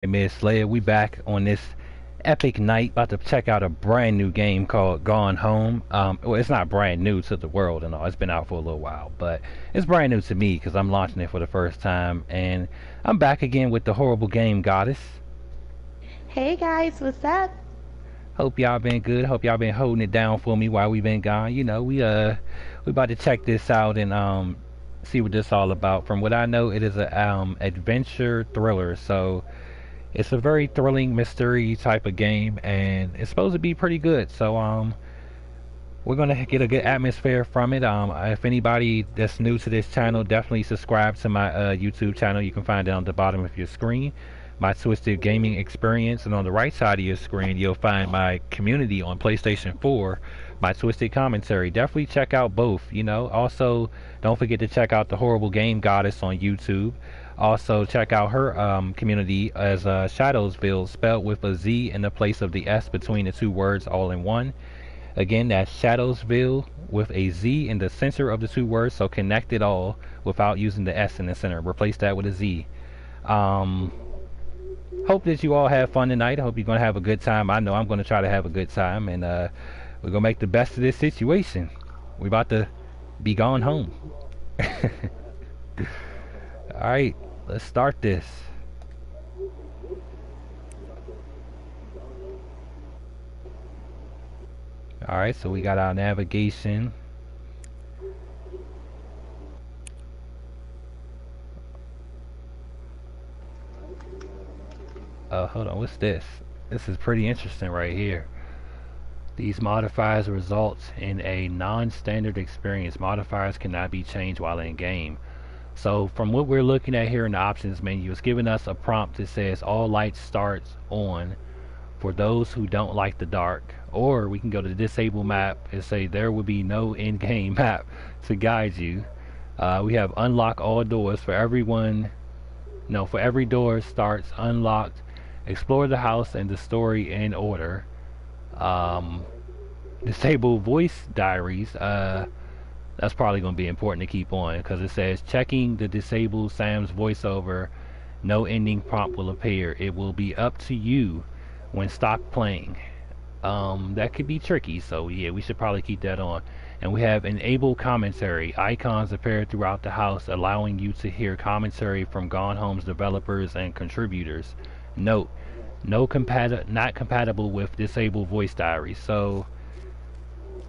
Hey, Miss Slayer, we back on this epic night, about to check out a brand new game called Gone Home. Well, it's not brand new to the world and all. It's been out for a little while, but it's brand new to me because I'm launching it for the first time. And I'm back again with the horrible game Goddess. Hey guys, what's up? Hope y'all been good. Hope y'all been holding it down for me while we been gone. You know, we about to check this out and see what this all about. From what I know, it is a adventure thriller. So it's a very thrilling mystery type of game, and it's supposed to be pretty good. So we're gonna get a good atmosphere from it. If anybody that's new to this channel, definitely subscribe to my YouTube channel. You can find it on the bottom of your screen, my Twisted Gaming Experience, and on the right side of your screen, you'll find my community on PlayStation 4, my Twisted Commentary. Definitely check out both. You know, also don't forget to check out the Horrible Game Goddess on YouTube. Also, check out her community as Shadowsville, spelled with a Z in the place of the S between the two words, all in one. Again, that's Shadowsville with a Z in the center of the two words, so connect it all without using the S in the center. Replace that with a Z. Um, Hope that you all have fun tonight. I hope you're going to have a good time. I know I'm going to try to have a good time, and we're going to make the best of this situation. We're about to be gone home. Alright, let's start this. Alright, so we got our navigation. Hold on, what's this? This is pretty interesting right here. These modifiers result in a non-standard experience. Modifiers cannot be changed while in game. So from what we're looking at here in the options menu, it's giving us a prompt that says all lights starts on for those who don't like the dark. Or we can go to the disable map and say there will be no in-game map to guide you. We have unlock all doors for everyone. No, for every door starts unlocked. Explore the house and the story in order. Disable voice diaries. That's probably going to be important to keep on because it says checking the disabled Sam's voiceover. No ending prompt will appear. It will be up to you when stop playing. That could be tricky, so yeah, we should probably keep that on. And we have enable commentary. Icons appear throughout the house, allowing you to hear commentary from Gone Home's developers and contributors. Note, not compatible with disabled voice diaries. So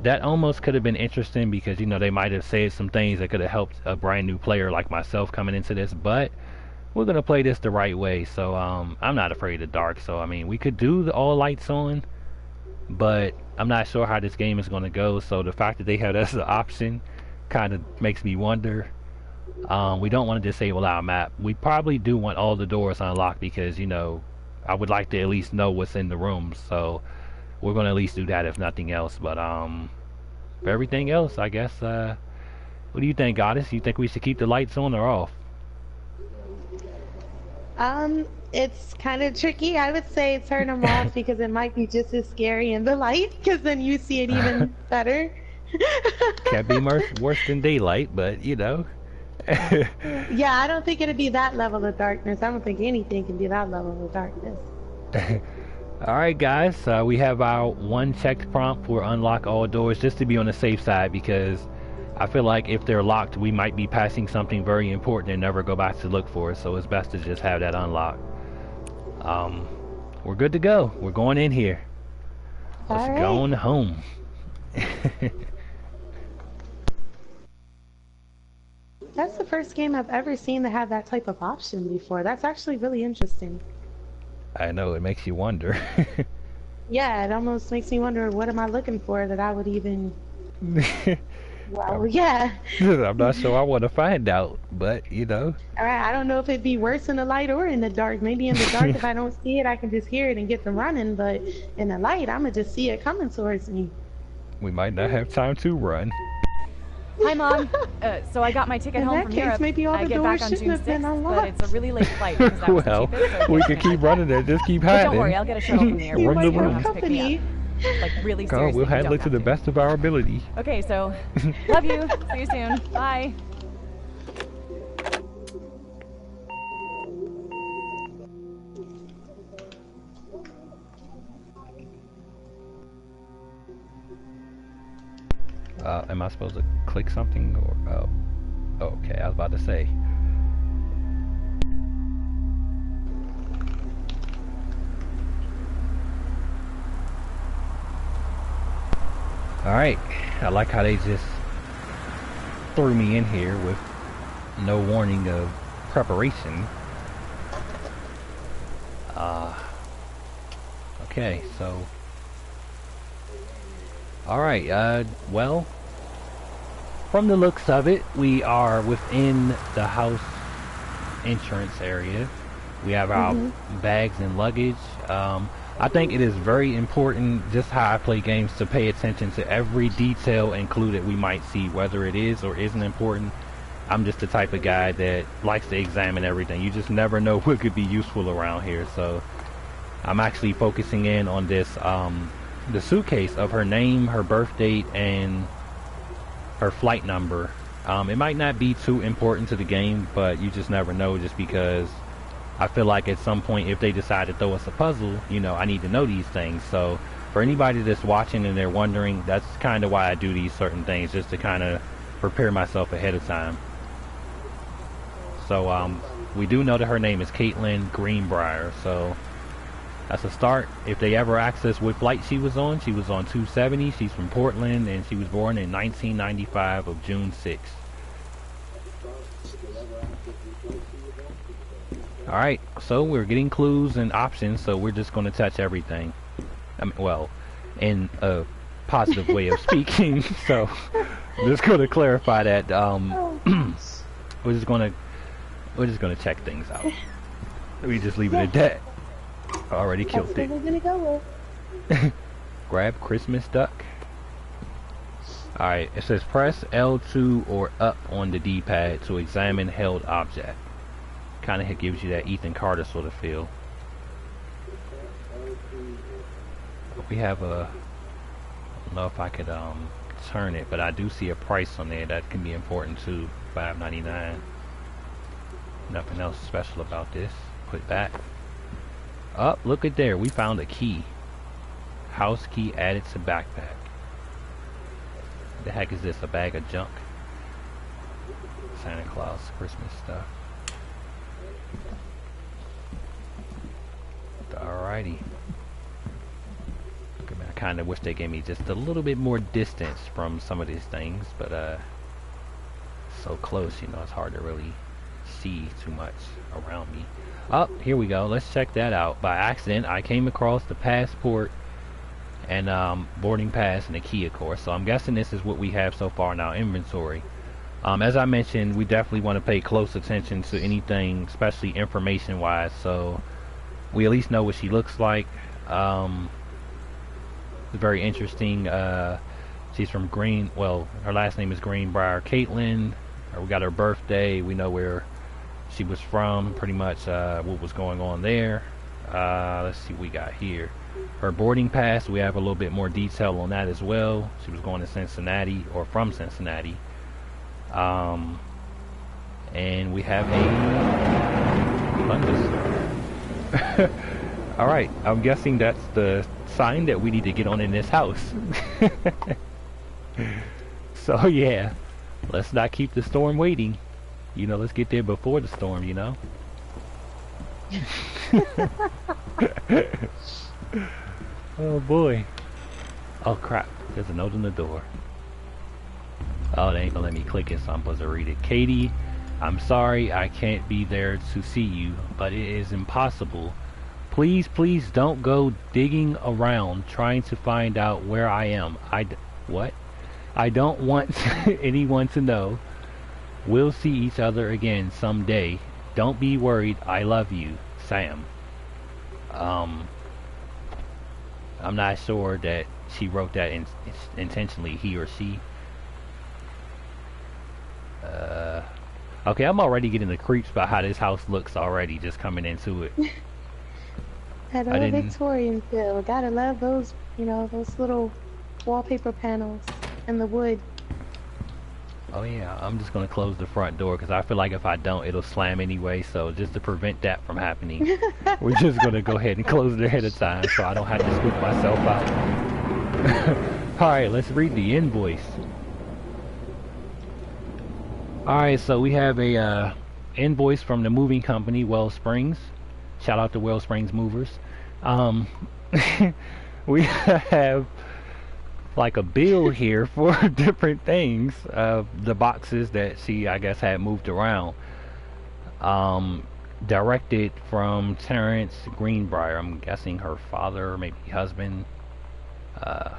that almost could have been interesting because, you know, they might have said some things that could have helped a brand new player like myself coming into this, but we're gonna play this the right way. So I'm not afraid of dark, so I mean we could do the all lights on, but I'm not sure how this game is gonna go. So the fact that they have that as an option kind of makes me wonder. We don't want to disable our map. We probably do want all the doors unlocked because, you know, I would like to at least know what's in the rooms. So we're gonna at least do that if nothing else. But for everything else, I guess. What do you think, Goddess? You think we should keep the lights on or off? It's kind of tricky. I would say turn them off because it might be just as scary in the light because then you see it even better. Can't be worse than daylight, but you know. Yeah, I don't think it'd be that level of darkness. I don't think anything can be that level of darkness. Alright guys, we have our one checked prompt for unlock all doors just to be on the safe side because I feel like if they're locked we might be passing something very important and never go back to look for it, so it's best to just have that unlocked. We're good to go. We're going in here. Let's go on home. That's the first game I've ever seen that have that type of option before. That's actually really interesting. I know, it makes you wonder. Yeah, it almost makes me wonder what am I looking for that I would even... Well, yeah. I'm not sure I want to find out, but you know. Alright, I don't know if it'd be worse in the light or in the dark. Maybe in the dark, if I don't see it, I can just hear it and get them running. But in the light, I'm gonna just see it coming towards me. We might not have time to run. Hi, Mom. So I got my ticket home from Europe. Maybe all I the get doors back on June 6th, but it's a really late flight because that was well, the cheapest. So we can keep running there. Just keep hiding. Don't worry, I'll get a shuttle from the airport. Run the You don't room. have to pick me up. Like, really God, seriously, we'll handle it to the best of our ability. Okay, so love you. See you soon. Bye. Am I supposed to click something or oh? Okay, I was about to say. Alright, I like how they just threw me in here with no warning of preparation. Okay, so alright, well, from the looks of it, we are within the house entrance area. We have our bags and luggage. I think it is very important, just how I play games, to pay attention to every detail included we might see, whether it is or isn't important. I'm just the type of guy that likes to examine everything. You just never know what could be useful around here. So I'm actually focusing in on this, the suitcase of her name, her birth date, and her flight number. It might not be too important to the game, but you just never know, just because I feel like at some point, if they decide to throw us a puzzle, you know, I need to know these things. So for anybody that's watching and they're wondering, that's kind of why I do these certain things, just to kind of prepare myself ahead of time. So we do know that her name is Caitlin Greenbrier, so that's a start. If they ever ask us what flight she was on 270. She's from Portland, and she was born in 1995 of June 6th. Alright, so we're getting clues and options, so we're just going to touch everything. I mean, well, in a positive way of speaking. So just going to clarify that we're just going to check things out. We just leave it at that. I already killed it. That's what we're gonna go with. Grab Christmas duck. Alright, it says press L2 or up on the D-pad to examine held object. Kind of gives you that Ethan Carter sort of feel. We have a, I don't know if I could turn it, but I do see a price on there that can be important too. $5.99. Nothing else special about this. Put back. Up, look at there. We found a key. House key added to backpack. The heck is this? A bag of junk? Santa Claus Christmas stuff. Alrighty. I kind of wish they gave me just a little bit more distance from some of these things, but so close, you know, it's hard to really see too much around me. Oh, here we go. Let's check that out. By accident, I came across the passport and boarding pass and the key, of course. So I'm guessing this is what we have so far in our inventory. As I mentioned, we definitely want to pay close attention to anything, especially information-wise, so we at least know what she looks like. It's very interesting. She's from well, her last name is Greenbrier Caitlin. We got her birthday. We know where she was from, pretty much what was going on there. Let's see what we got here. Her boarding pass, we have a little bit more detail on that as well. She was going to Cincinnati, or from Cincinnati. And we have a alright, I'm guessing that's the sign that we need to get on in this house. So yeah, let's not keep the storm waiting. You know, let's get there before the storm, you know. Oh boy. Oh crap, there's a note on the door. Oh, they ain't gonna let me click it, so I'm supposed to read it. Katie, I'm sorry I can't be there to see you, but it is impossible. Please, please don't go digging around trying to find out where I am. What? I don't want anyone to know. We'll see each other again someday. Don't be worried. I love you, Sam. I'm not sure that she wrote that intentionally, he or she. Okay, I'm already getting the creeps about how this house looks already, just coming into it. That old Victorian feel. Gotta love those, you know, those little wallpaper panels and the wood. Oh yeah, I'm just gonna close the front door because I feel like if I don't, it'll slam anyway. So just to prevent that from happening, we're just gonna go ahead and close it ahead of time so I don't have to scoop myself out. All right, let's read the invoice. Alright, so we have a invoice from the moving company, Wellsprings. Shout out to Wellsprings Movers. Um, we have like a bill here for different things. The boxes that she, I guess, had moved around. Directed from Terrence Greenbrier. I'm guessing her father, maybe husband.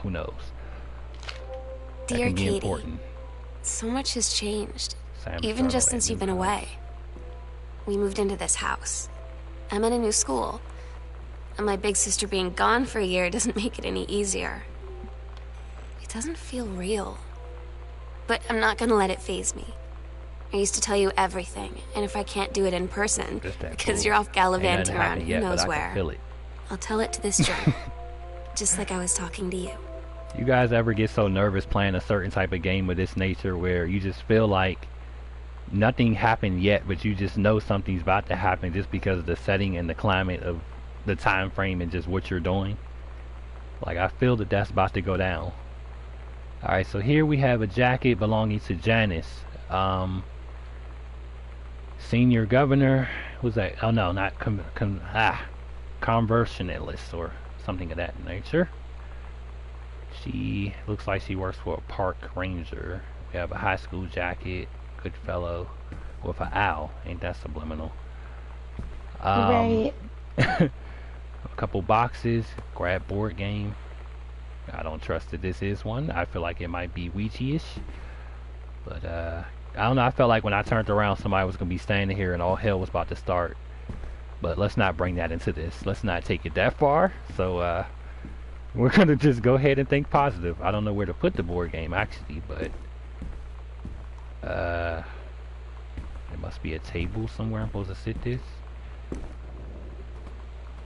Who knows? That Dear can be Katie, important. so much has changed, Sam even just Turtle since at you've been New away. We moved into this house. I'm in a new school. And my big sister being gone for a year doesn't make it any easier. It doesn't feel real. But I'm not gonna let it faze me. I used to tell you everything, and if I can't do it in person, because you're off gallivanting around who knows where, I'll tell it to this jerk. Just like I was talking to you. You guys ever get so nervous playing a certain type of game of this nature where you just feel like nothing happened yet, but you just know something's about to happen just because of the setting and the climate of the time frame and just what you're doing? Like, I feel that that's about to go down. Alright, so here we have a jacket belonging to Janice. Senior governor, who's that? Oh no, not conversionalist or something of that nature. She looks like she works for a park ranger. We have a high school jacket, good fellow, with an owl. Ain't that subliminal? Right. A couple boxes, grab board game. I don't trust that this is one. I feel like it might be Ouija-ish. But I don't know, I felt like when I turned around somebody was going to be standing here and all hell was about to start. But let's not bring that into this. Let's not take it that far. So we're going to just go ahead and think positive. I don't know where to put the board game actually, but there must be a table somewhere I'm supposed to sit this.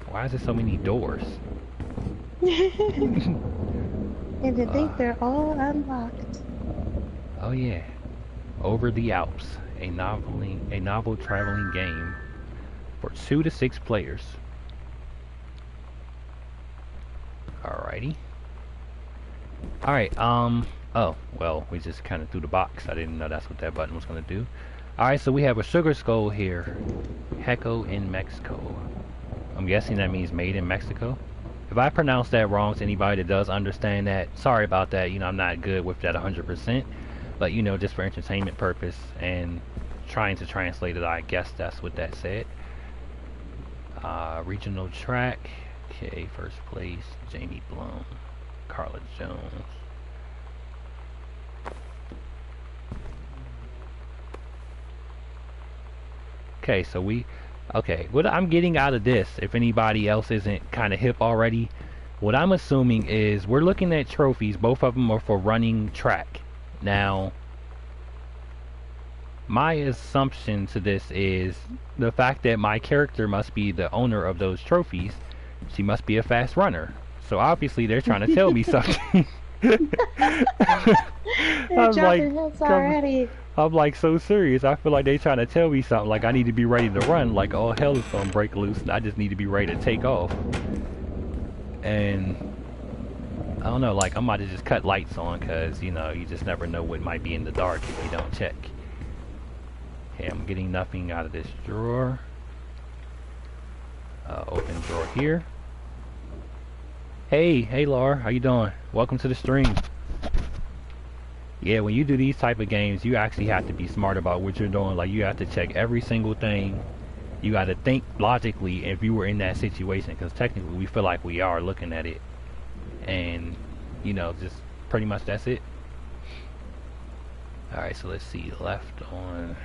Why is there so many doors? And to think they're all unlocked. Oh yeah. Over the Alps, a novel traveling game for 2 to 6 players. Alrighty. Alright, oh, well, we just kind of threw the box. I didn't know that's what that button was going to do. Alright, so we have a sugar skull here. Hecko in Mexico. I'm guessing that means made in Mexico. If I pronounce that wrong to anybody that does understand that, sorry about that. You know, I'm not good with that 100%. But, you know, just for entertainment purpose and trying to translate it, I guess that's what that said. Regional track. Okay, first place, Jamie Blum, Carla Jones. Okay, so what I'm getting out of this, if anybody else isn't kind of hip already, what I'm assuming is we're looking at trophies. Both of them are for running track. Now, my assumption to this is the fact that my character must be the owner of those trophies. She must be a fast runner. So obviously they're trying to tell me something. I'm like so serious. I feel like they're trying to tell me something. Like I need to be ready to run. Like all hell is gonna break loose, and I just need to be ready to take off. And I don't know. Like I'm about to just cut lights on, cause you know you just never know what might be in the dark if you don't check. Okay, I'm getting nothing out of this drawer. Open drawer here. Hey Laura, how you doing? Welcome to the stream. Yeah, when you do these type of games, you actually have to be smart about what you're doing. Like you have to check every single thing. You got to think logically if you were in that situation, because technically we feel like we are looking at it, and you know, just pretty much that's it. All right, so let's see. Left on,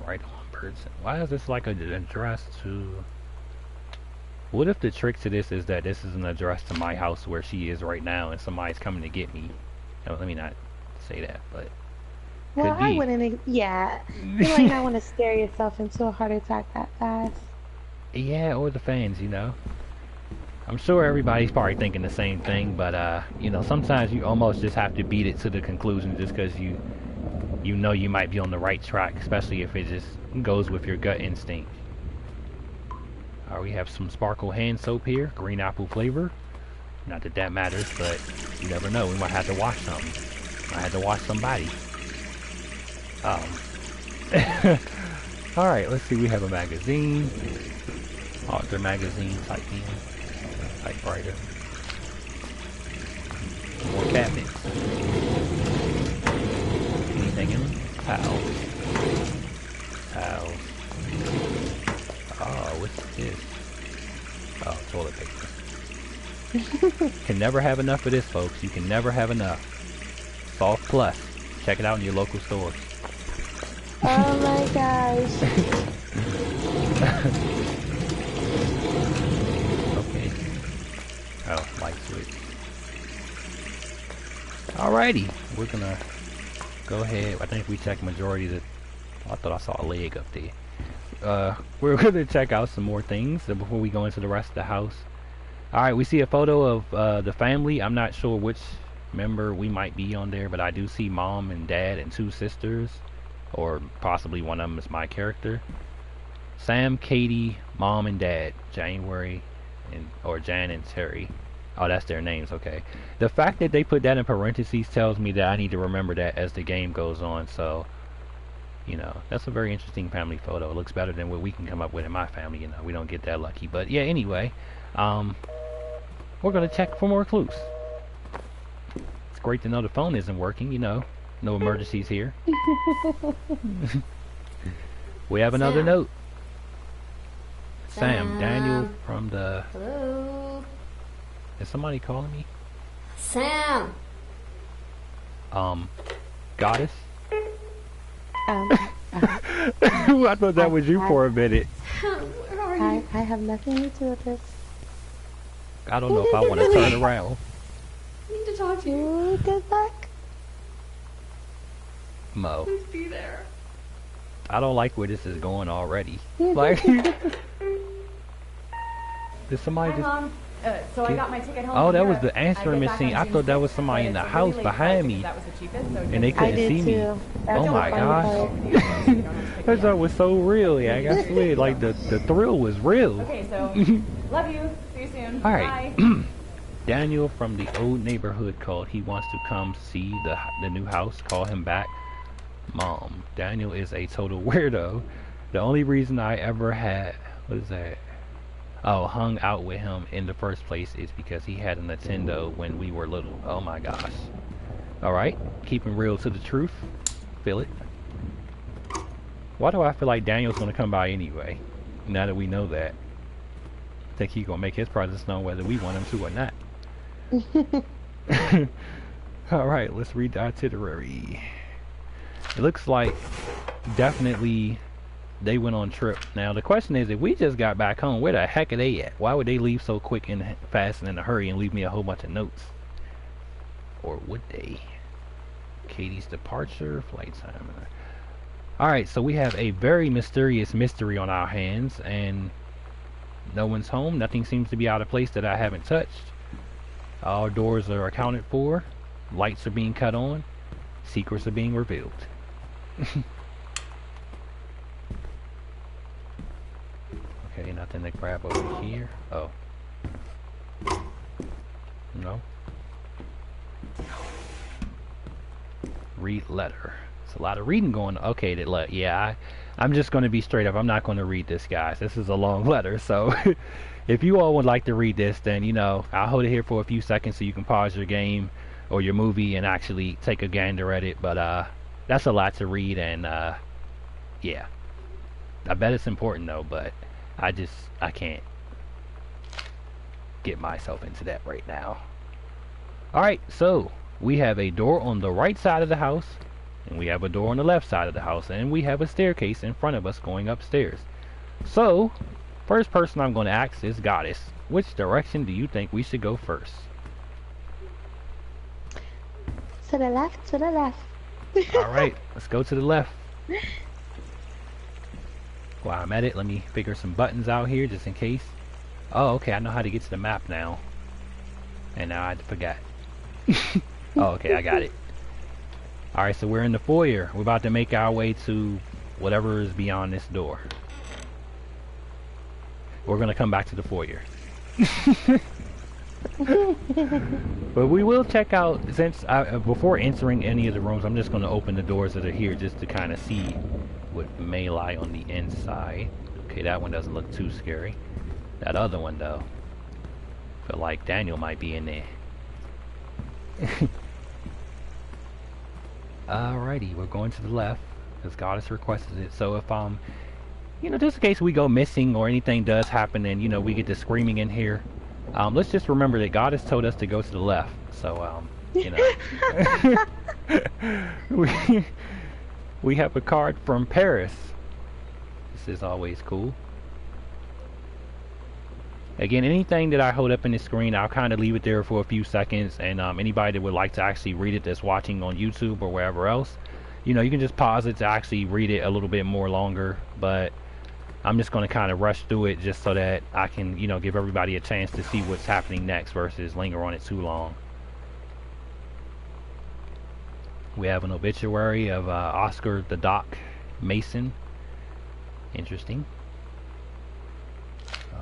right on person. Why is this like an address to? What if the trick to this is that this is an address to my house where she is right now and somebody's coming to get me? No, let me not say that, but well, I wouldn't. Yeah, you might not want to scare yourself into a heart attack that fast. Yeah, or the fans, you know. I'm sure everybody's probably thinking the same thing, but you know, sometimes you almost just have to beat it to the conclusion just because you know you might be on the right track, especially if it just goes with your gut instinct. We have some sparkle hand soap here, green apple flavor. Not that that matters, but you never know. We might have to wash something. Might have to wash somebody. Alright, let's see, we have a magazine. Author magazine type thing. Typewriter. More cabinets. Anything in them? Towels. Towels. Oh, what's this? Oh, toilet paper. Can never have enough of this, folks. You can never have enough. Soft Plus. Check it out in your local stores. Oh my gosh. Okay. Oh, light switch. Alrighty. We're gonna go ahead. I think we checked majority of the... I thought I saw a leg up there. We're gonna check out some more things before we go into the rest of the house. Alright, we see a photo of the family. I'm not sure which member we might be on there, but I do see mom and dad and 2 sisters, or possibly one of them is my character. Sam, Katie, mom and dad, January, or Jan and Terry. Oh, that's their names, okay. The fact that they put that in parentheses tells me that I need to remember that as the game goes on, so, you know, that's a very interesting family photo. It looks better than what we can come up with in my family, you know, we don't get that lucky. But yeah, anyway, we're gonna check for more clues. It's great to know the phone isn't working, you know, no emergencies here. We have another note. Sam, Daniel from the... Hello? Is somebody calling me? Sam! Goddess? I thought that was you for a minute. Where are you? I have nothing to do with this. I don't know if I want to turn around. I need to talk to you. Ooh, good luck. Mo. Please be there. I don't like where this is going already. Like, did somebody Hi, just... Mom. So I got my ticket home. Oh, from that was Europe. the answering I get back machine. on I June thought that was 6th, somebody but in the it's a house really late behind flight me. because that was the cheapest, so And they just- I couldn't did see me. too. That's Oh the my funny gosh. part. That joke was so real. Yeah, I guess weird. Like, the thrill was real. Okay, so love you. See you soon. Alright. Bye. Daniel from the old neighborhood called. He wants to come see the new house. Call him back. Mom. Daniel is a total weirdo. The only reason I ever had... What is that? Oh, hung out with him in the first place is because he had a Nintendo when we were little. Oh my gosh. Alright. Keeping real to the truth. Feel it. Why do I feel like Daniel's gonna come by anyway? Now that we know that. I think he's gonna make his presence known whether we want him to or not. Alright, let's read the itinerary. It looks like definitely they went on trip. Now the question is, if we just got back home, where the heck are they at? Why would they leave so quick and fast and in a hurry and leave me a whole bunch of notes? Or would they? Katie's departure, flight time. Alright, so we have a very mysterious mystery on our hands, and no one's home. Nothing seems to be out of place that I haven't touched. All doors are accounted for. Lights are being cut on. Secrets are being revealed. Okay, nothing to grab over here. Oh. No. Read letter. It's a lot of reading going on. Okay, yeah, I'm just going to be straight up. I'm not going to read this, guys. This is a long letter, so if you all would like to read this, then, you know, I'll hold it here for a few seconds so you can pause your game or your movie and actually take a gander at it. But that's a lot to read, and yeah. I bet it's important, though, but I can't get myself into that right now. Alright, so we have a door on the right side of the house, and we have a door on the left side of the house, and we have a staircase in front of us going upstairs. So, first person I'm going to ask is Goddess. Which direction do you think we should go first? To the left, to the left. Alright, let's go to the left. While I'm at it, let me figure some buttons out here just in case. Oh, okay, I know how to get to the map now. And now I forgot. Oh, okay, I got it. Alright, so we're in the foyer. We're about to make our way to whatever is beyond this door. We're going to come back to the foyer. But we will check out, since before entering any of the rooms, I'm just going to open the doors that are here just to kind of see with melee on the inside. Okay, that one doesn't look too scary. That other one though, feel like Daniel might be in there. Alrighty, we're going to the left because God has requested it. So if you know, just in case we go missing or anything does happen and you know we get to screaming in here, let's just remember that God has told us to go to the left. So you know, we have a card from Paris. This is always cool. Again, anything that I hold up in the screen, I'll kind of leave it there for a few seconds, and anybody that would like to actually read it that's watching on YouTube or wherever else, you know, you can just pause it to actually read it a little bit more longer, but I'm just going to kind of rush through it just so that I can, you know, give everybody a chance to see what's happening next versus linger on it too long. We have an obituary of Oscar the Doc Mason. Interesting.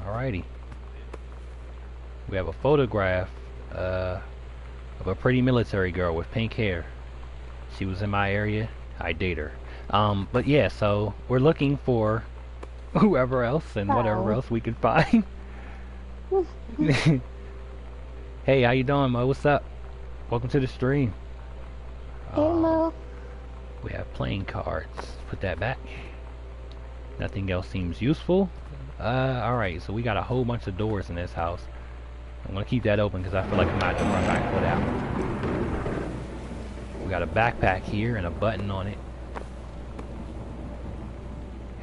Alrighty. We have a photograph of a pretty military girl with pink hair. She was in my area. I date her. But yeah, so we're looking for whoever else and whatever else we can find. Hey, how you doing, Mo? What's up? Welcome to the stream. Hey, Mo. We have playing cards. Put that back. Nothing else seems useful. Alright, so we got a whole bunch of doors in this house. I'm gonna keep that open because I feel like I might have to run back for that. We got a backpack here and a button on it.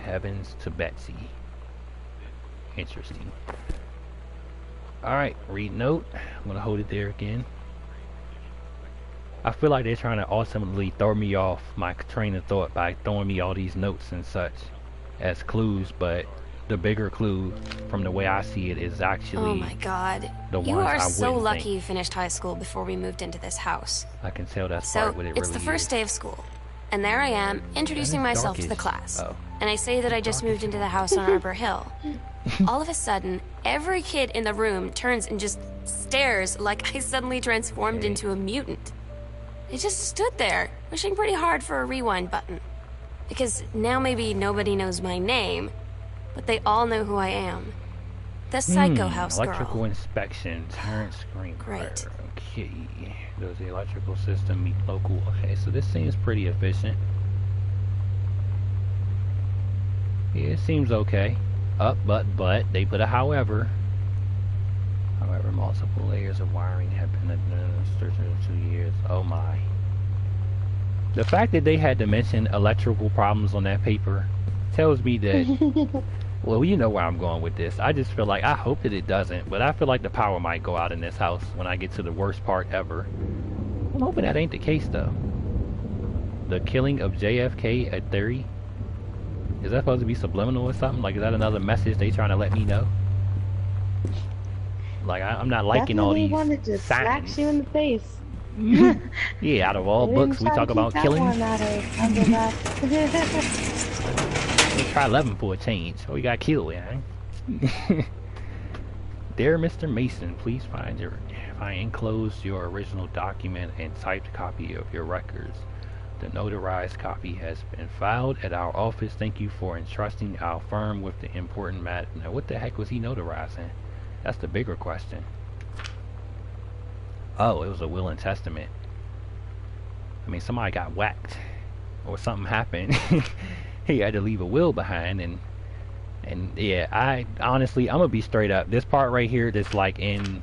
Heavens to Betsy. Interesting. Alright, read note. I'm gonna hold it there again. I feel like they're trying to ultimately throw me off my train of thought by throwing me all these notes and such as clues, but the bigger clue from the way I see it is actually, oh my god, the you ones are I so wouldn't lucky think. you finished high school before we moved into this house. I can tell that's So part what it really it's the first is. day of school, and there I am introducing That is myself to the darkish. class. Oh. And I say that I just moved into the house on Arbor Hill. All of a sudden, every kid in the room turns and just stares like I suddenly transformed into a mutant. I just stood there, wishing pretty hard for a rewind button. Because now maybe nobody knows my name, but they all know who I am. The Psycho House Electrical girl. inspection, turn screen. Great. Okay. Does the electrical system meet local? Okay, so this seems pretty efficient. Yeah, it seems okay. But they put a however. However, multiple layers of wiring have been administered in 2 years. Oh my. The fact that they had to mention electrical problems on that paper tells me that, well, you know where I'm going with this. I just feel like, I hope that it doesn't, but I feel like the power might go out in this house when I get to the worst part ever. I'm hoping that ain't the case, though. The killing of JFK, a theory? Is that supposed to be subliminal or something? Like, is that another message they trying to let me know? Like, I'm not liking all these wanted to slap signs. you in the face. Yeah, out of all They books didn't we try to talk about keep that killing. one out of under wraps. Let's try 11 for a change. Oh, we got killed, yeah. Dear Mr. Mason, please find enclosed your original document and typed copy of your records. The notarized copy has been filed at our office. Thank you for entrusting our firm with the important matter. Now, what the heck was he notarizing? That's the bigger question. Oh, it was a will and testament. I mean, somebody got whacked or something happened. He had to leave a will behind, and yeah, I honestly, I'm gonna be straight up. This part right here, that's like in,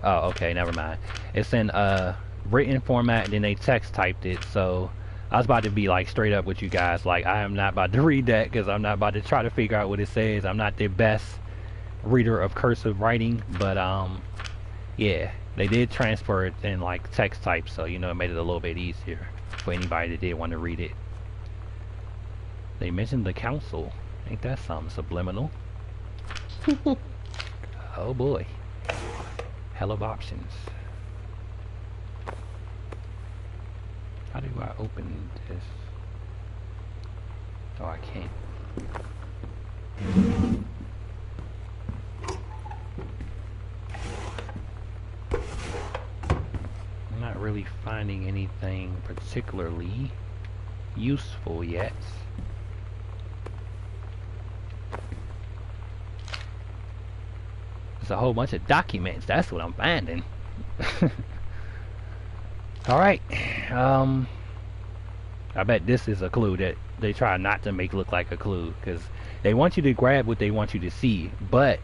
oh, okay, never mind. It's in written format, and then they text typed it. So I was about to be like straight up with you guys. Like, I am not about to read that because I'm not about to try to figure out what it says. I'm not the best reader of cursive writing, but yeah, they did transfer it in like text type, so you know, it made it a little bit easier for anybody that did want to read it. They mentioned the council. Ain't that something subliminal? Oh boy. Hell of options. How do I open this? Oh, I can't. I'm not really finding anything particularly useful yet. There's a whole bunch of documents. That's what I'm finding. Alright. I bet this is a clue that they try not to make look like a clue, because they want you to grab what they want you to see. But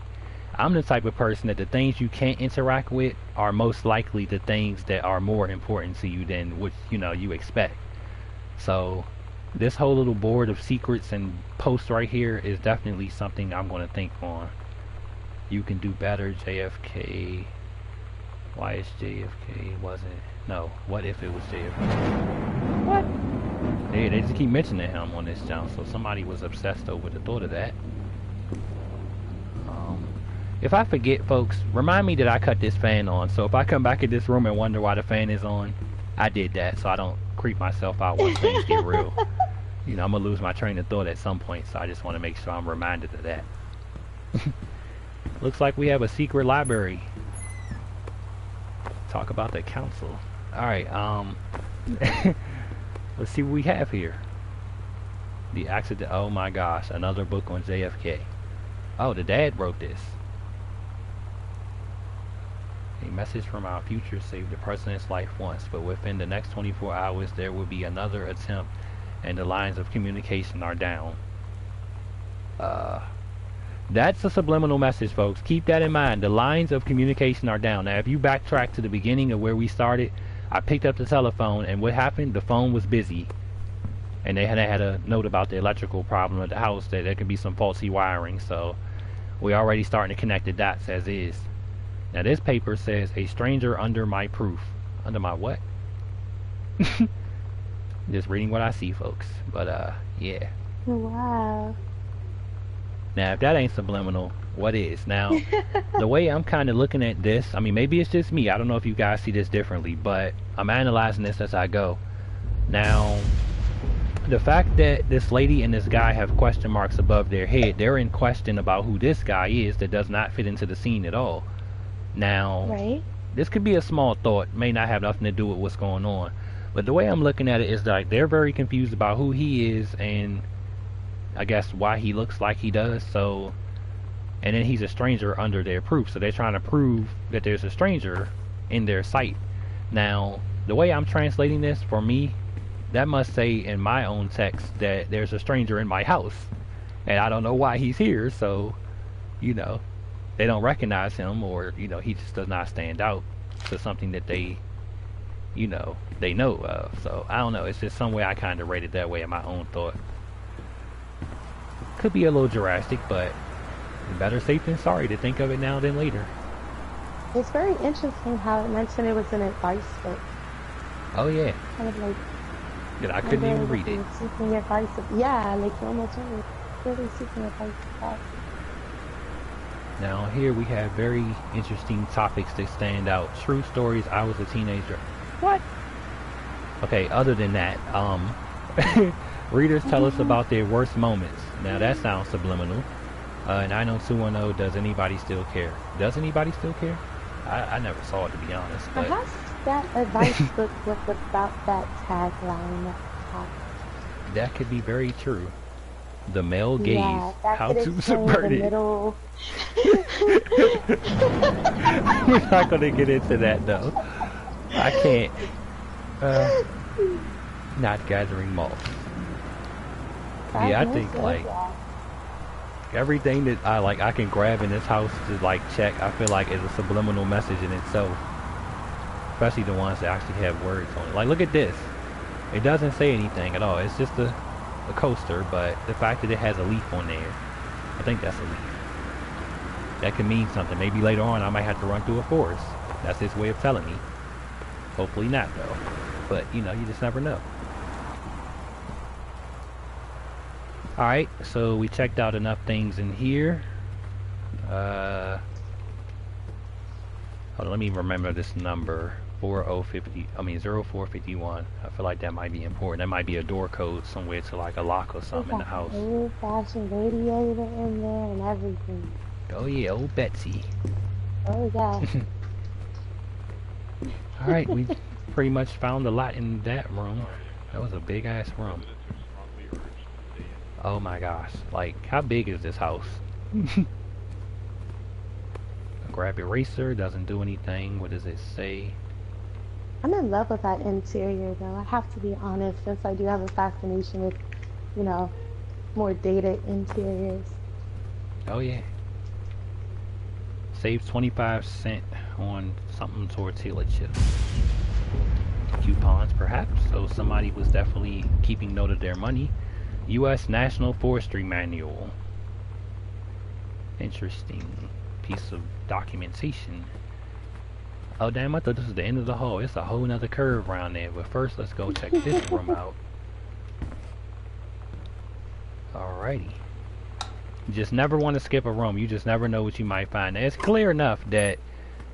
I'm the type of person that the things you can't interact with are most likely the things that are more important to you than what you expect. So this whole little board of secrets and posts right here is definitely something I'm going to think on. You can do better, JFK. Why is JFK wasn't? No, what if it was JFK? What? They just keep mentioning him on this channel, so somebody was obsessed over the thought of that. If I forget, folks, remind me that I cut this fan on, so if I come back in this room and wonder why the fan is on, I did that, so I don't creep myself out once things get real. I'm gonna lose my train of thought at some point, so I just want to make sure I'm reminded of that. Looks like we have a secret library. Talk about the council. Alright, let's see what we have here. The accident. Oh my gosh, another book on JFK. Oh, the dad wrote this. A message from our future saved the president's life once, but within the next 24 hours there will be another attempt and the lines of communication are down. That's a subliminal message, folks. Keep that in mind. The lines of communication are down. Now, if you backtrack to the beginning of where we started, I picked up the telephone, and what happened? The phone was busy. And they had a note about the electrical problem at the house, that there could be some faulty wiring. So, we're already starting to connect the dots as is. Now, this paper says, a stranger under my proof. Under my what? Just reading what I see, folks. But, yeah. Wow. Now, if that ain't subliminal, what is? Now, the way I'm kind of looking at this, I mean, maybe it's just me. I don't know if you guys see this differently, but I'm analyzing this as I go. Now, the fact that this lady and this guy have question marks above their head, they're in question about who this guy is that does not fit into the scene at all. Now, right. This could be a small thought, may not have nothing to do with what's going on. But the way I'm looking at it is like they're very confused about who he is and I guess why he looks like he does. So, and then he's a stranger under their proof, so they're trying to prove that there's a stranger in their sight. Now, the way I'm translating this, for me, that must say in my own text that there's a stranger in my house and I don't know why he's here. So, they don't recognize him, or he just does not stand out to something that they they know of. So I don't know, it's just some way I kind of rate it that way in my own thought. Could be a little drastic, but better safe than sorry to think of it now than later. It's very interesting how it mentioned it was an advice book. Oh yeah. Kind of like that I couldn't even read it. Seeking advice yeah, like you almost really seeking advice about. Now here we have very interesting topics that stand out. True stories, I was a teenager. What? Okay, other than that, readers tell us about their worst moments. Now that sounds subliminal. 90210, does anybody still care? Does anybody still care? I never saw it, to be honest. But perhaps that advice book was about that tagline at the top. That could be very true. The male gaze, yeah, how to subvert it. Middle... We're not going to get into that though. I can't. Not gathering moths. Yeah, I think like everything that I can grab in this house to check, I feel like is a subliminal message in itself. Especially the ones that actually have words on it. Like, look at this. It doesn't say anything at all. It's just a coaster, but the fact that it has a leaf on there, I think that's a leaf. That could mean something. Maybe later on I might have to run through a forest. That's his way of telling me. Hopefully not though. But you just never know. Alright, so we checked out enough things in here. Hold on, let me remember this number. 0451. I feel like that might be important. That might be a door code somewhere to a lock or something in the house. Old-fashioned radiator in there and everything. Oh yeah, old Betsy. Oh yeah. Alright, we pretty much found a lot in that room. That was a big ass room. Oh my gosh. Like, how big is this house? Grab eraser, doesn't do anything. What does it say? I'm in love with that interior, though. I have to be honest, since I do have a fascination with, you know, more dated interiors. Oh yeah. Save 25 cents on something tortilla chips. Coupons, perhaps. So somebody was definitely keeping note of their money. U.S. National Forestry Manual. Interesting piece of documentation. Oh damn, I thought this was the end of the hall. It's a whole nother curve around there. But first, let's go check this room out. Alrighty. You just never want to skip a room. You just never know what you might find. It's clear enough that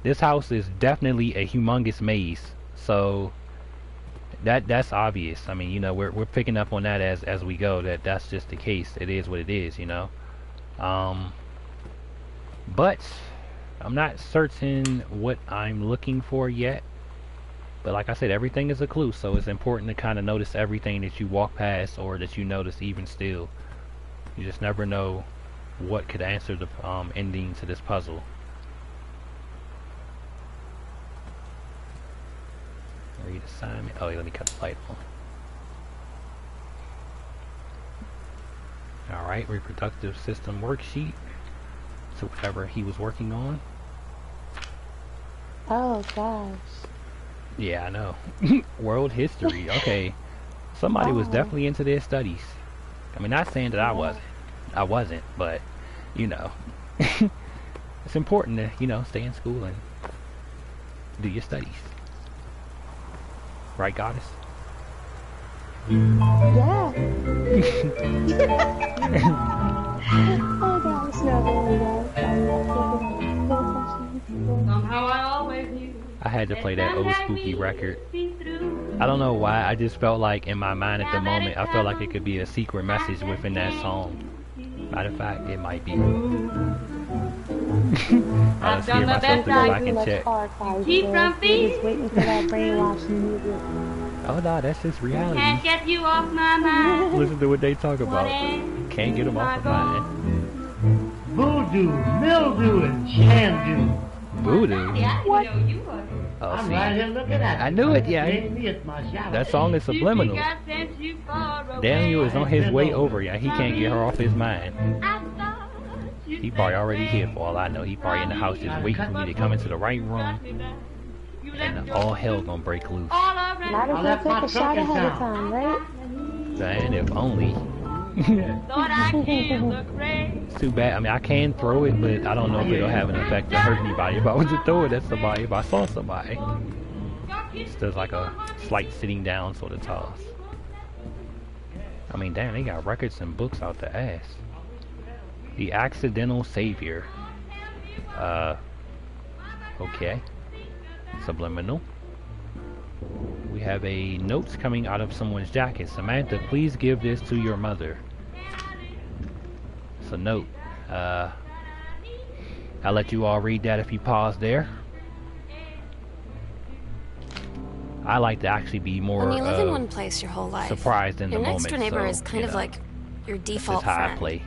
this house is definitely a humongous maze. So that's obvious. I mean, you know, we're picking up on that as we go. That's just the case. It is what it is, you know. But I'm not certain what I'm looking for yet. But like I said, everything is a clue, so it's important to kind of notice everything that you walk past or that you notice even still. You just never know what could answer the ending to this puzzle. Read assignment. Oh, let me cut the light on. Alright, reproductive system worksheet. So whatever he was working on. Oh gosh. Yeah, I know. World history. Okay. Somebody was definitely into their studies. I mean, not saying that I wasn't, but you know, it's important to, you know, stay in school and do your studies. Right, goddess? Yeah. Oh gosh, no, Somehow I always knew. I had to play that old spooky record. I don't know why, I just felt like in my mind at the moment, I felt like it could be a secret message within that song. Matter of fact, it might be. I scared myself to go back and check. Keep from being. Just waiting for that brainwashing music. Oh no, that's just reality. Can't get you off my mind. Listen to what they talk about. Can't get them off of mine. Voodoo, mildew, and shandu. Voodoo? What? Oh, I'm see, right here looking at I knew it, yeah. It's my shower. That song is subliminal. Daniel is on his way over, yeah. He can't get her off his mind. He probably already here for all I know. He probably in the house just waiting for me to come into the right room. And all hell gonna break loose. Might as well take a shot ahead of time, right? Man, if only. It's too bad. I mean, I can throw it, but I don't know if it'll have an effect to hurt anybody. If I was to throw it at somebody, if I saw somebody. It's just like a slight sitting down sort of toss. I mean, damn, they got records and books out the ass. The Accidental Savior. Okay. Subliminal. We have a note coming out of someone's jacket. Samantha, please give this to your mother. It's a note. I'll let you all read that if you pause there. I like to actually be more when you live in one place your whole life, surprised in the moment. Your next door neighbor so, is kind of like your default that's how friend. I play.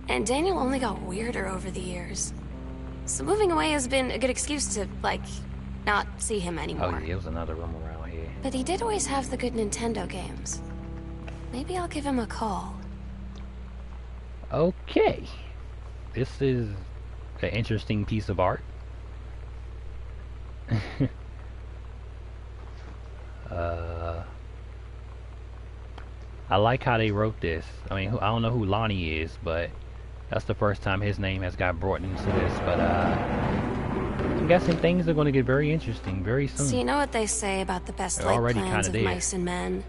And Daniel only got weirder over the years. So moving away has been a good excuse to, like, not see him anymore. Oh, yeah, there was another room around here. But he did always have the good Nintendo games. Maybe I'll give him a call. Okay. This is an interesting piece of art. I like how they wrote this. I mean, I don't know who Lonnie is, but that's the first time his name has got brought into this. But I'm guessing things are going to get very interesting very soon. So you know what they say about the best They're laid already plans kinda of there. mice and men?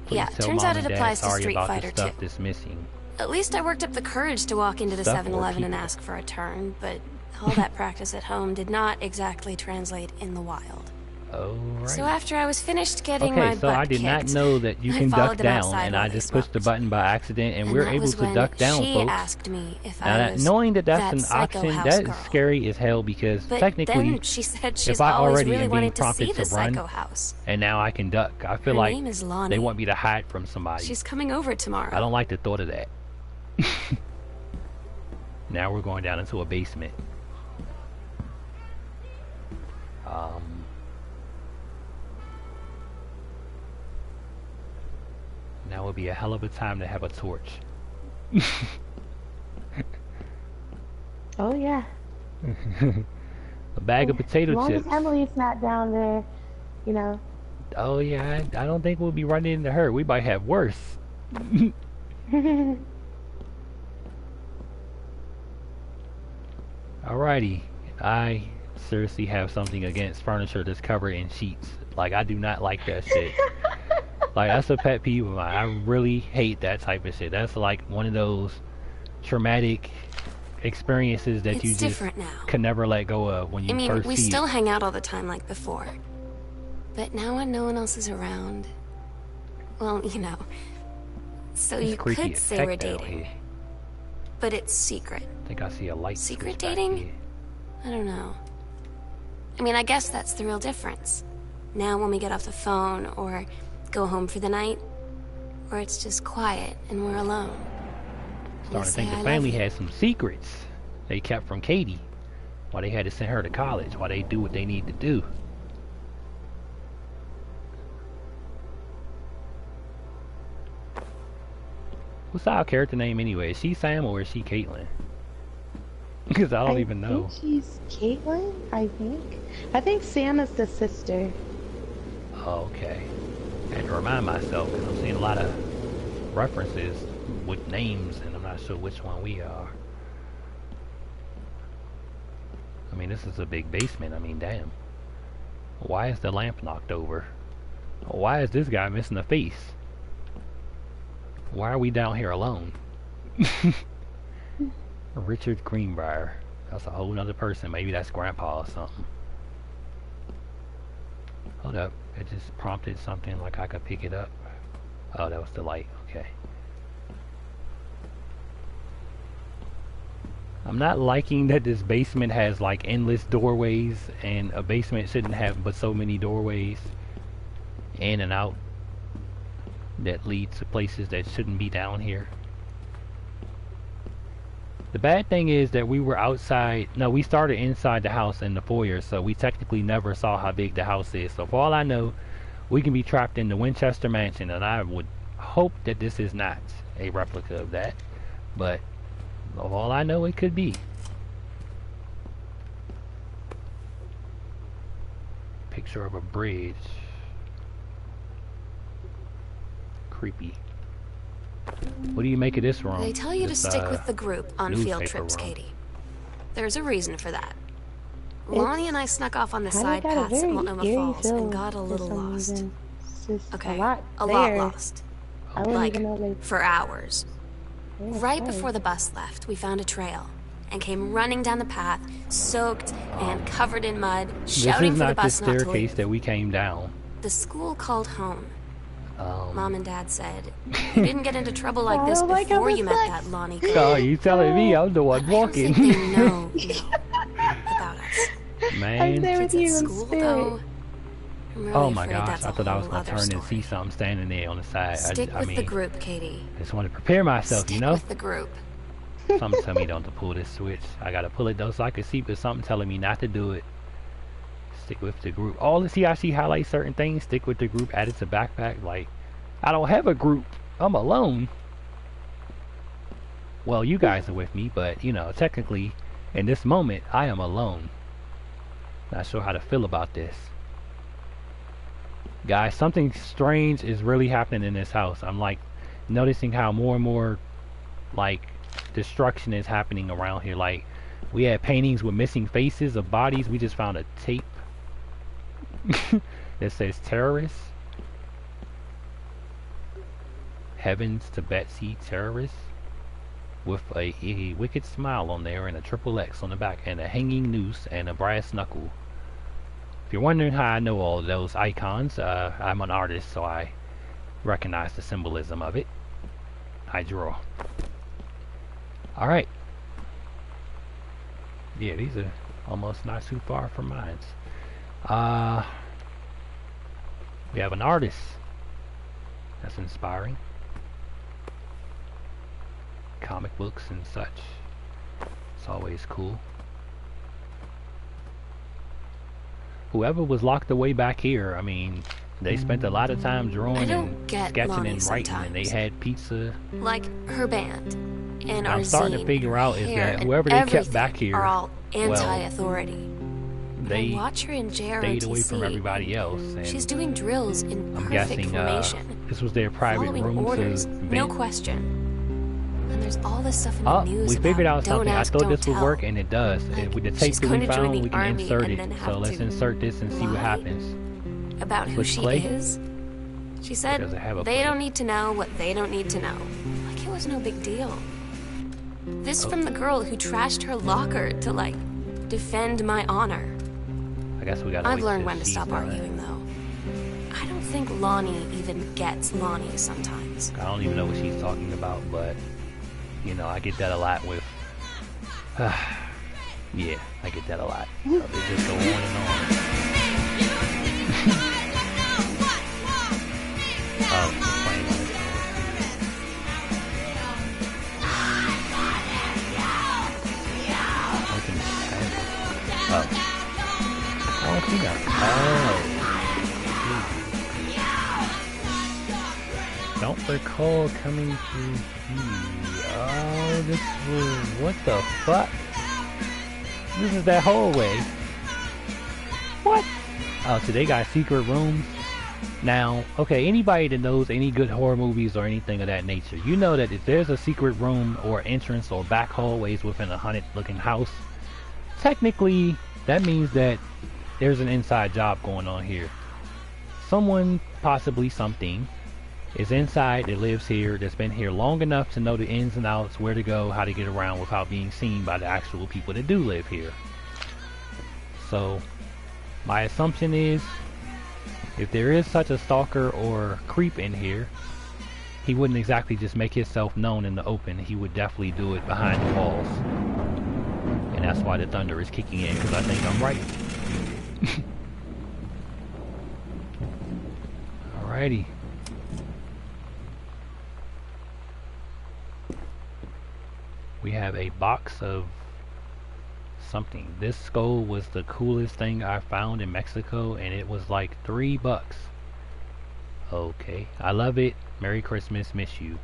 Please Yeah, tell turns Mom out and it Dad applies to sorry Street about Fighter the stuff too. that's missing. At least I worked up the courage to walk into the Stuff or 7-Eleven and people? ask for a turn, but all that practice at home did not exactly translate in the wild. Alright. So after I was finished getting my Okay, so butt I did not kicked, know that you I can followed duck them down, outside and while I they just pushed the smoked. button by accident, and And we're that able was to when duck down, she folks. asked me if Now, I was knowing that that's that an psycho option, house that girl. is scary as hell, because But technically, then she said she's if I always already really am being wanted to see prompted to the run, psycho house. and now I can duck, I feel Her like name is they Lonnie. want me to hide from somebody. She's coming over tomorrow. I don't like the thought of that. Now we're going down into a basement. Now would be a hell of a time to have a torch. Oh yeah. A bag of potato As long chips. as Emily's not down there, you know. Oh yeah, I don't think we'll be running into her. We might have worse. Alrighty, I seriously have something against furniture that's covered in sheets. Like, I do not like that shit. Like, that's a pet peeve of mine. I really hate that type of shit. That's like one of those traumatic experiences that It's you just different now. can never let go of when you I mean, first we see still it. hang out all the time like before. But now when no one else is around, well, you know. So It's you creepy could as say heck we're down dating. here. But it's secret. I think I see a light. Secret switch back dating? here. I don't know. I mean, I guess that's the real difference. Now when we get off the phone or go home for the night, or it's just quiet and we're alone. Starting to think say, the "I family love you." had some secrets they kept from Katie. Why they had to send her to college. Why they do what they need to do. What's our character name anyway? Is she Sam or is she Caitlin? Because I don't even know. I think she's Caitlin, I think. I think Sam is the sister. Oh, okay. I had to remind myself because I'm seeing a lot of references with names and I'm not sure which one we are. I mean, this is a big basement. I mean, damn. Why is the lamp knocked over? Why is this guy missing a face? Why are we down here alone? Richard Greenbrier. That's a whole nother person. Maybe that's Grandpa or something. Hold up. It just prompted something like I could pick it up. Oh, that was the light. Okay. I'm not liking that this basement has like endless doorways, and a basement shouldn't have but so many doorways in and out that lead to places that shouldn't be down here. The bad thing is that we were outside. No, we started inside the house in the foyer, so we technically never saw how big the house is. So for all I know, we can be trapped in the Winchester Mansion, and I would hope that this is not a replica of that. But of all I know, it could be. Picture of a bridge. Creepy. What do you make of this room? They tell you to This, stick with the group on field newspaper trips, room. Katie. There's a reason for that. Lonnie and I snuck off on the side Kinda got a paths at very Multnomah eerie Falls feel and got a for little some lost. reason. It's just Okay, a lot lot there. lost. I wouldn't Like, even know like for hours. where Right it was. before the bus left, we found a trail and came running down the path, soaked and covered in mud, This shouting is for the not the bus not to staircase leave. that we came down. The school called home. Um, Mom and Dad said, "You didn't get into trouble like I this don't like how before this you met sucks. that Lonnie girl." Oh, you telling me I'm the one I don't think walking? they know about us. I'm Man. there Kids with at you in school, spirit. though. I'm really Oh my afraid gosh, that's I a thought I was whole gonna other turn and story. see something standing there on the side. Stick I with mean, the group, Katie. I just want to prepare myself, Stick you know? with the group. Something tell me don't to pull this switch. I gotta pull it though so I can see, but something telling me not to do it. Stick with the group. All the see how she highlights certain things. Stick with the group. Added to backpack. Like, I don't have a group. I'm alone. Well, you guys are with me, but you know, technically, in this moment, I am alone. Not sure how to feel about this. Guys, something strange is really happening in this house. I'm like noticing how more and more like destruction is happening around here. Like, we had paintings with missing faces of bodies. We just found a tape that says terrorists. Heavens to Betsy, terrorists, with a wicked smile on there and a triple X on the back and a hanging noose and a brass knuckle. If you're wondering how I know all of those icons, I'm an artist, so I recognize the symbolism of it. I draw. Alright. Yeah, these are almost not too far from mine. We have an artist. That's inspiring. Comic books and such. It's always cool. Whoever was locked away back here, I mean, they spent a lot of time drawing and sketching and writing, and they had pizza. Like her band and our I'm starting to figure out is that whoever they kept back here are all anti-authority. They watch her in stayed away from everybody else. And she's doing drills in I'm perfect guessing formation. this was their private Following room orders, to vent. no question. And there's all this stuff in the news we figured out about something. I ask, thought this don't would tell. work, and it does. And with the tape she's that we going to join found, the we can army insert and it. then So have let's to insert this and see what lie happens. About who Push she play. is. She said Does it have a they play? don't need to know what they don't need to know. Like it was no big deal. This from the girl who trashed her locker to like defend my honor. I guess we gotta I've wait learned till when to she's stop done. arguing though. I don't think Lonnie even gets Lonnie sometimes. I don't even know what she's talking about, but you know, I get that a lot with. Yeah, I get that a lot. So they just go on and on. Oh, she's playing on this one. Looking at the I don't see that. Oh. Don't recall coming through here. Oh, this was... What the fuck? This is that hallway. What? Oh, so they got secret rooms? Now, okay, anybody that knows any good horror movies or anything of that nature, you know that if there's a secret room or entrance or back hallways within a haunted looking house, technically that means that there's an inside job going on here. Someone, possibly something, is inside that lives here, that's been here long enough to know the ins and outs, where to go, how to get around without being seen by the actual people that do live here. So, my assumption is, if there is such a stalker or creep in here, he wouldn't exactly just make himself known in the open. He would definitely do it behind the walls. And that's why the thunder is kicking in, because I think I'm right. Alrighty. We have a box of something. This skull was the coolest thing I found in Mexico, and it was like $3. Okay, I love it. Merry Christmas, miss you.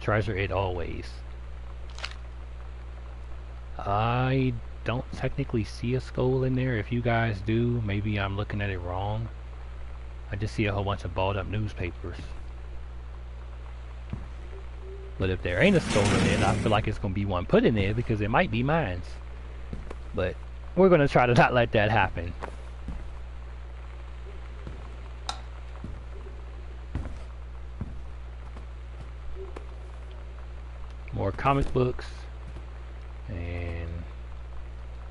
Treasure it always. I don't technically see a skull in there. If you guys do, maybe I'm looking at it wrong. I just see a whole bunch of balled up newspapers. But if there ain't a skull in there, I feel like it's gonna be one put in there because it might be mine. But we're gonna try to not let that happen. More comic books and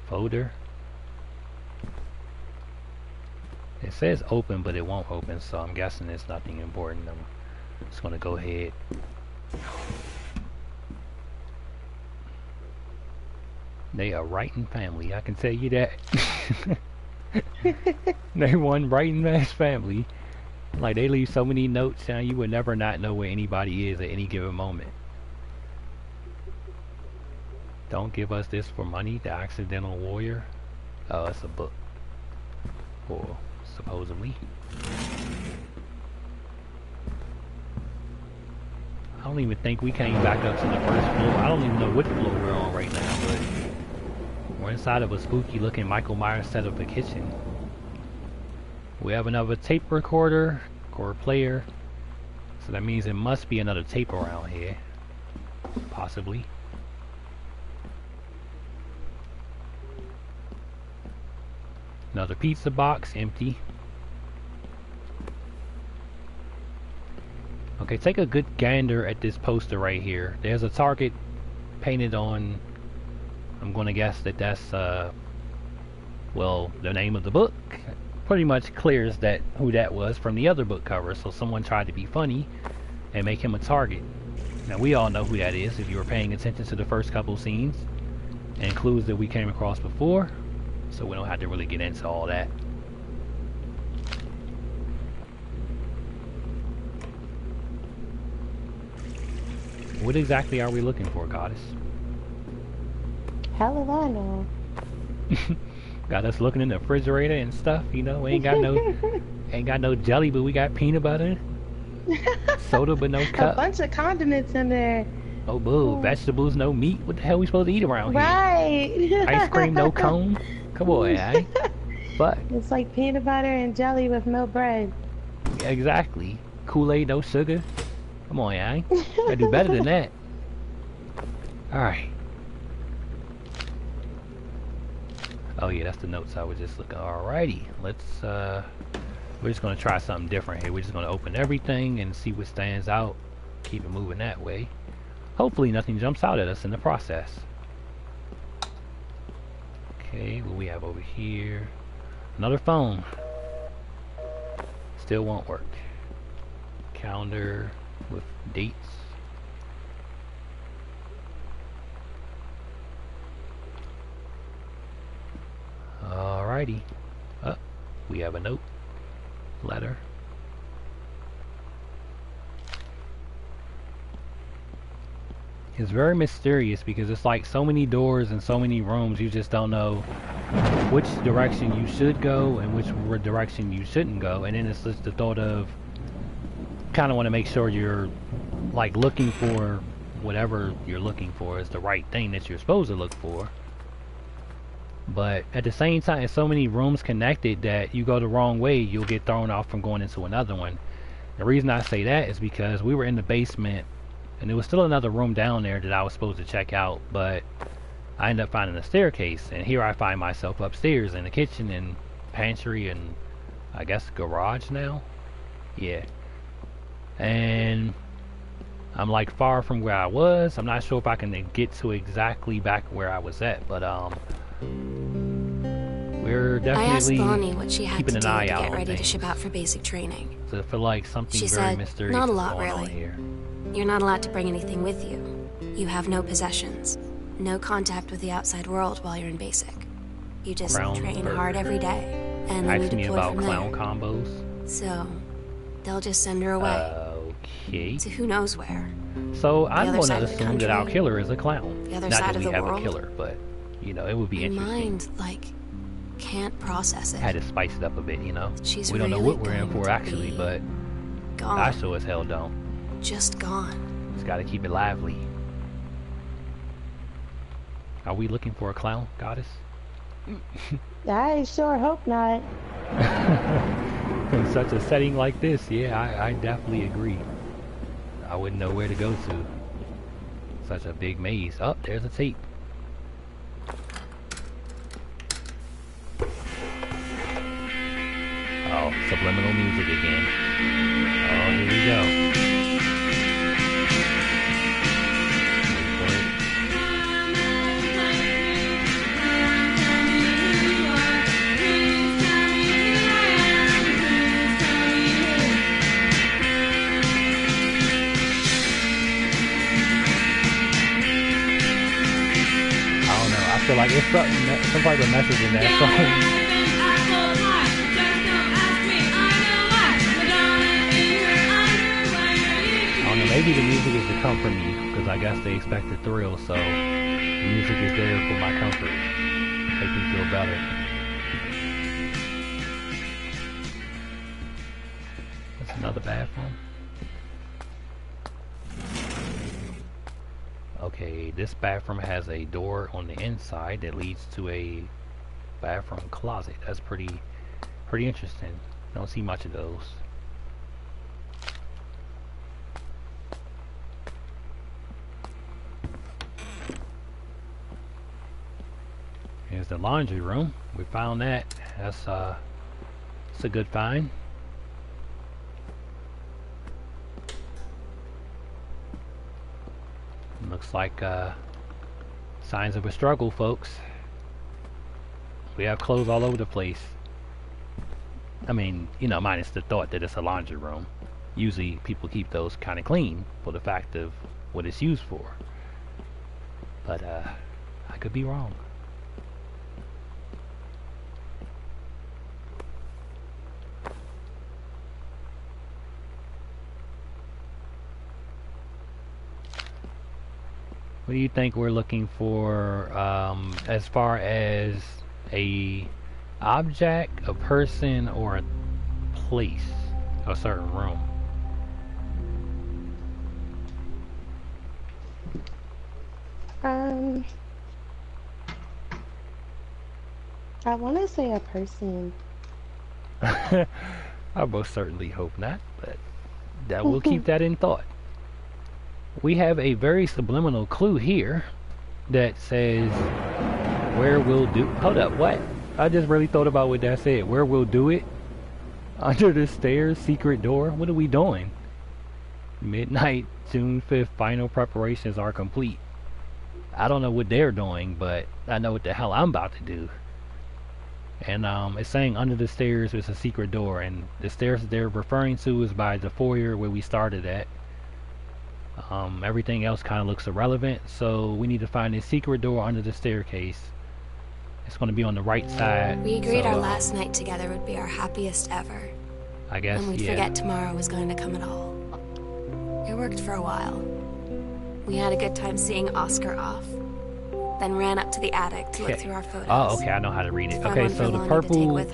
folder. It says open, but it won't open, so I'm guessing it's nothing important. I'm just gonna go ahead. They are writing family, I can tell you that. They one writing ass family. Like, they leave so many notes down, you would never not know where anybody is at any given moment. Don't give us this for money, the accidental warrior. Oh, it's a book. Or supposedly. I don't even think we came back up to the first floor. I don't even know what floor we're on right now, but we're inside of a spooky looking Michael Myers set of a kitchen. We have another tape recorder or player, so that means it must be another tape around here, possibly. Another pizza box, empty. Okay, take a good gander at this poster right here. There's a target painted on. I'm gonna guess that that's well, the name of the book. pretty much clears that who that was from the other book cover. So someone tried to be funny and make him a target. Now we all know who that is if you were paying attention to the first couple scenes and clues that we came across before. So we don't have to really get into all that. What exactly are we looking for, Goddess? Hell if I know. Got us looking in the refrigerator and stuff, you know. We ain't got no jelly, but we got peanut butter. Soda, but no cup. A bunch of condiments in there. Oh, boo. Vegetables, no meat. What the hell we supposed to eat around here? Right. Ice cream, no cone. Come on, eh? Fuck. It's like peanut butter and jelly with no bread. Exactly. Kool-Aid, no sugar. Come on, eh? Gotta do better than that. Alright. Oh yeah, that's the notes I was just looking. Alrighty. Let's we're just gonna try something different here. We're just gonna open everything and see what stands out. Keep it moving that way. Hopefully nothing jumps out at us in the process. Okay, what we have over here? Another phone. Still won't work. Calendar with dates. Alrighty. Oh, we have a note. Letter. It's very mysterious because it's like so many doors and so many rooms, you just don't know which direction you should go and which direction you shouldn't go. And then it's just the thought of kind of want to make sure you're like looking for whatever you're looking for is the right thing that you're supposed to look for. But at the same time, it's so many rooms connected that you go the wrong way, you'll get thrown off from going into another one. The reason I say that is because we were in the basement and there was still another room down there that I was supposed to check out, but I ended up finding a staircase, and here I find myself upstairs in the kitchen and pantry and I guess garage now. Yeah. And I'm like far from where I was. I'm not sure if I can get to exactly back where I was at, but we're definitely Bonnie what she had keeping to an eye do to out get on ready to things. ship out for basic training. So I feel like something She very said, mysterious not a is lot, going on really. here. You're not allowed to bring anything with you. You have no possessions. No contact with the outside world while you're in basic. You just Crown train burger. hard every day, and then you Ask me deploy about from clown there. combos. So, they'll just send her away Okay. to who knows where. So I'm other going side to of the assume that our country. killer is a clown. The other Not side that of we the have world. a killer, but you know, it would be My interesting. mind, like, can't process it. Had to spice it up a bit, you know. She's We don't know really what we're in going for to actually, be but Gone. I sure as hell don't. Just gone. Just gotta keep it lively. Are we looking for a clown, Goddess? I sure hope not. In such a setting like this, yeah, I definitely agree. I wouldn't know where to go to. Such a big maze. Oh, there's a tape. Oh, subliminal music again. Oh, here we go. I feel like it's some type of message in that song. I don't know, maybe the music is to comfort me, because I guess they expect the thrill, so the music is there for my comfort. Make me feel better. That's another bathroom. Okay, this bathroom has a door on the inside that leads to a bathroom closet. That's pretty interesting. Don't see much of those. Here's the laundry room. We found that. That's it's a good find. Looks like signs of a struggle, folks. We have clothes all over the place. I mean, you know, minus the thought that it's a laundry room. Usually people keep those kind of clean for the fact of what it's used for. But I could be wrong. What do you think we're looking for as far as a object, a person, or a place, a certain room? I want to say a person. I most certainly hope not, but that we'll keep that in thought. We have a very subliminal clue here that says where we'll do. Hold up, what? I just really thought about what that said. Where we'll do it? Under the stairs, secret door. What are we doing? Midnight, June 5th. Final preparations are complete. I don't know what they're doing, but I know what the hell I'm about to do. And it's saying under the stairs is a secret door, and the stairs that they're referring to is by the foyer where we started at. Everything else kind of looks irrelevant, so we need to find a secret door under the staircase. It's going to be on the right side. We agreed our last night together would be our happiest ever. I guess, and we'd forget tomorrow was going to come at all. It worked for a while. We had a good time seeing Oscar off. Then ran up to the attic to look through our photos. Oh, okay, I know how to read it. Okay, so the purple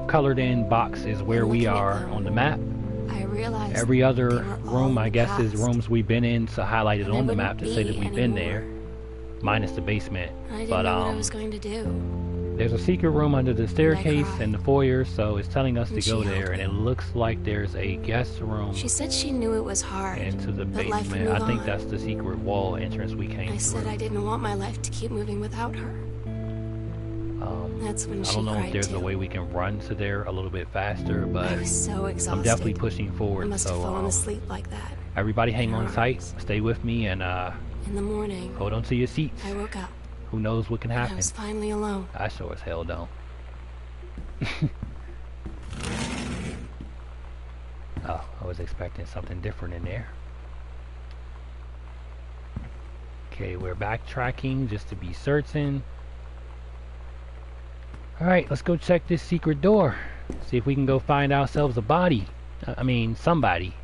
colored in box is where we are on the map. I realized every other room, I guess, is rooms we've been in, so highlighted on the map to say that we've been there, minus the basement. I didn't know what I was going to do. There's a secret room under the staircase and the foyer, so it's telling us to go there, and it looks like there's a guest room. She said she knew it was hard into the basement. I think that's the secret wall entrance we came through. I said I didn't want my life to keep moving without her. That's when she cried. I don't know if there's a way we can run to there a little bit faster, but I was so exhausted. I'm definitely pushing forward. I must have fallen asleep like that. Everybody hang on tight, stay with me, and in the morning, hold on to your seats. I woke up. Who knows what can happen? I was finally alone. I sure as hell don't. Oh, I was expecting something different in there. Okay, we're backtracking just to be certain. Alright, let's go check this secret door. See if we can go find ourselves a body. I mean, somebody.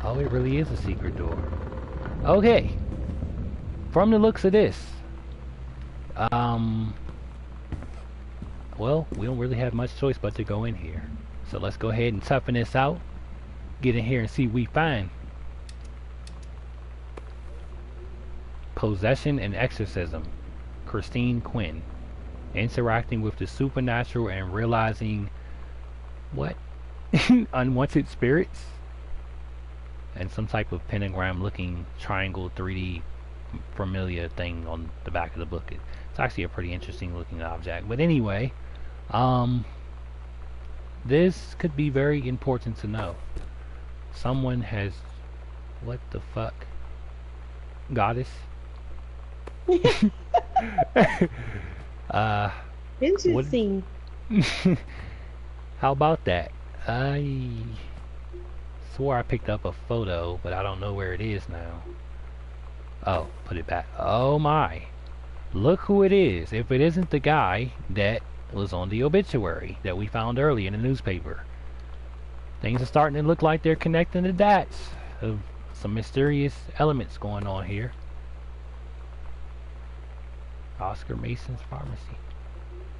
Oh, it really is a secret door. Okay. From the looks of this, well, we don't really have much choice but to go in here. So let's go ahead and toughen this out. Get in here and see what we find. Possession and exorcism. Christine Quinn. Interacting with the supernatural and realizing what? Unwanted spirits? And some type of pentagram looking triangle 3D familiar thing on the back of the book. It's actually a pretty interesting looking object. But anyway, this could be very important to know. Someone has, what the fuck? Goddess? Interesting. How about that? I swore I picked up a photo, but I don't know where it is now. Oh, put it back. Oh my. Look who it is. If it isn't the guy that was on the obituary that we found early in the newspaper. Things are starting to look like they're connecting the dots of some mysterious elements going on here. Oscar Mason's Pharmacy.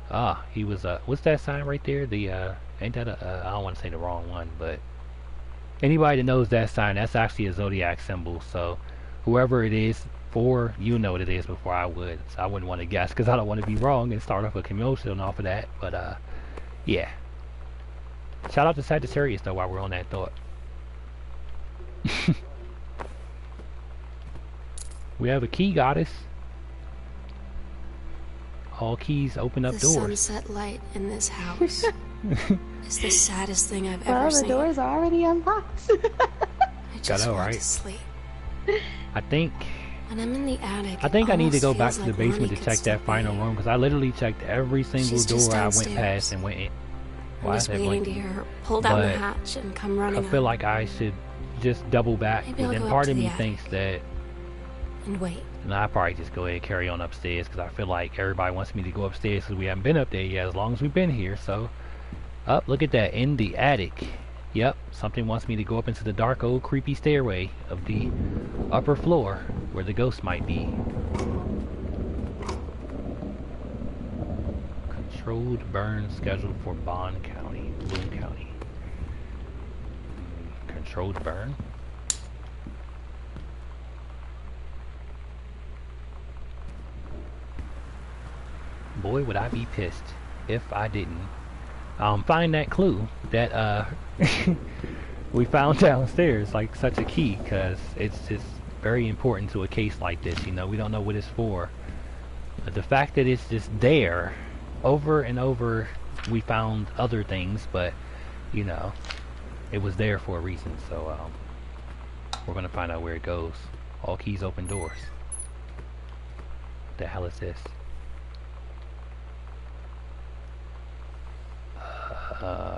Ah, he was, what's that sign right there? The, ain't that a, I don't want to say the wrong one, but anybody that knows that sign, that's actually a zodiac symbol, so whoever it is for, you know what it is before I would. So I wouldn't want to guess, because I don't want to be wrong and start off a commotion off of that, but, yeah. Shout out to Sagittarius, though, while we're on that thought. We have a key goddess. All keys open up doors. The sunset light in this house is the saddest thing I've ever seen. Well, the door's already unlocked. I just want to sleep. I think When I'm in the attic, I think I need to go almost back feels to the like basement Lonnie to could check still that final be room because I literally checked every single She's just door I went downstairs. past and went in. I'm just waiting to hear her pull down the But hatch and come I running feel up. like I should just double back. Maybe But I'll then go up part to of the me attic. thinks that And wait. I'll probably just go ahead and carry on upstairs because I feel like everybody wants me to go upstairs because we haven't been up there yet as long as we've been here. So, look at that, in the attic. Yep, something wants me to go up into the dark old creepy stairway of the upper floor where the ghost might be. Controlled burn scheduled for Bond County, Boone County. Controlled burn? Boy, would I be pissed if I didn't find that clue that we found downstairs, like such a key, because it's just very important to a case like this. You know, we don't know what it's for. But the fact that it's just there, over and over, we found other things, but you know, it was there for a reason. So we're gonna find out where it goes. All keys open doors. What the hell is this?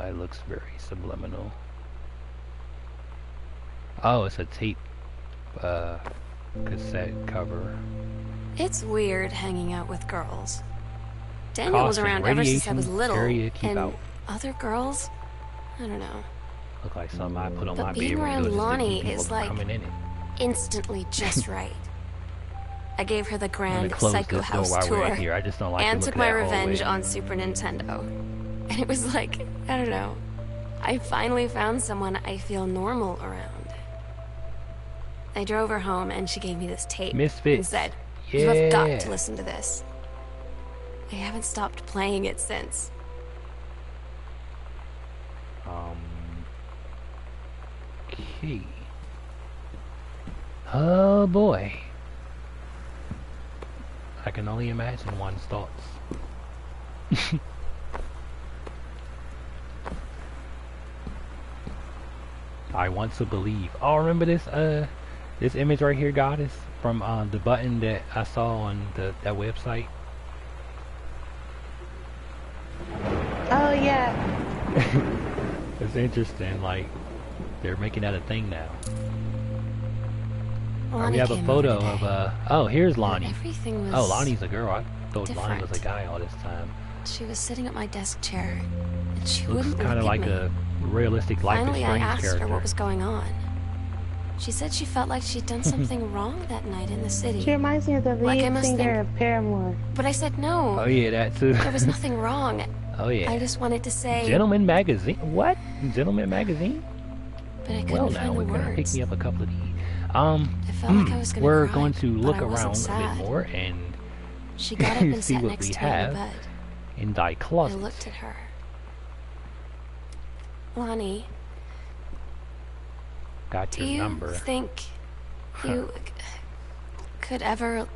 It looks very subliminal. Oh, it's a tape cassette cover. It's weird hanging out with girls. Daniel was Caution, around ever since I was radiation, little, area, keep and out. other girls, I don't know. Look like something I put on But my being bedroom around windows to Lonnie keep people is from like coming in it. instantly just right. I gave her the I'm gonna grand close Psycho this door House while we're tour in here. I just don't like and to took look at my that revenge hallway. on Super Nintendo. And it was like, I don't know, I finally found someone I feel normal around. I drove her home and she gave me this tape Misfits. and said, Yeah. "You have got to listen to this." I haven't stopped playing it since. Okay. Oh boy. I can only imagine one's thoughts. I want to believe. Oh, remember this this image right here, Goddess, from the button that I saw on that website? Oh yeah. It's interesting, like they're making that a thing now. Lonnie We have a came photo over of today. oh, here's Lonnie. Everything was Oh, Lonnie's a girl. I thought Lonnie was a different. guy all this time. She was sitting at my desk chair, and she Looks wouldn't kind of look at like me. a realistic Life is Finally, I Strange asked character. her what was going on. She said she felt like she'd done something wrong that night in the city. She reminds me of the Like I lead must singer think- of Paramore. But I said no. Oh yeah, that too. There was nothing wrong. Oh yeah. I just wanted to say, Gentleman Magazine. What? Gentleman Magazine? but I couldn't Well, find now the we're gonna pick words. me up a couple of these. I felt like I was gonna we're cry, going to but look I wasn't around a sad. bit more and She got up and see sat what next we to me on have the bed. in thy I closet. looked at her. Lonnie, Got do your you number. think you could ever...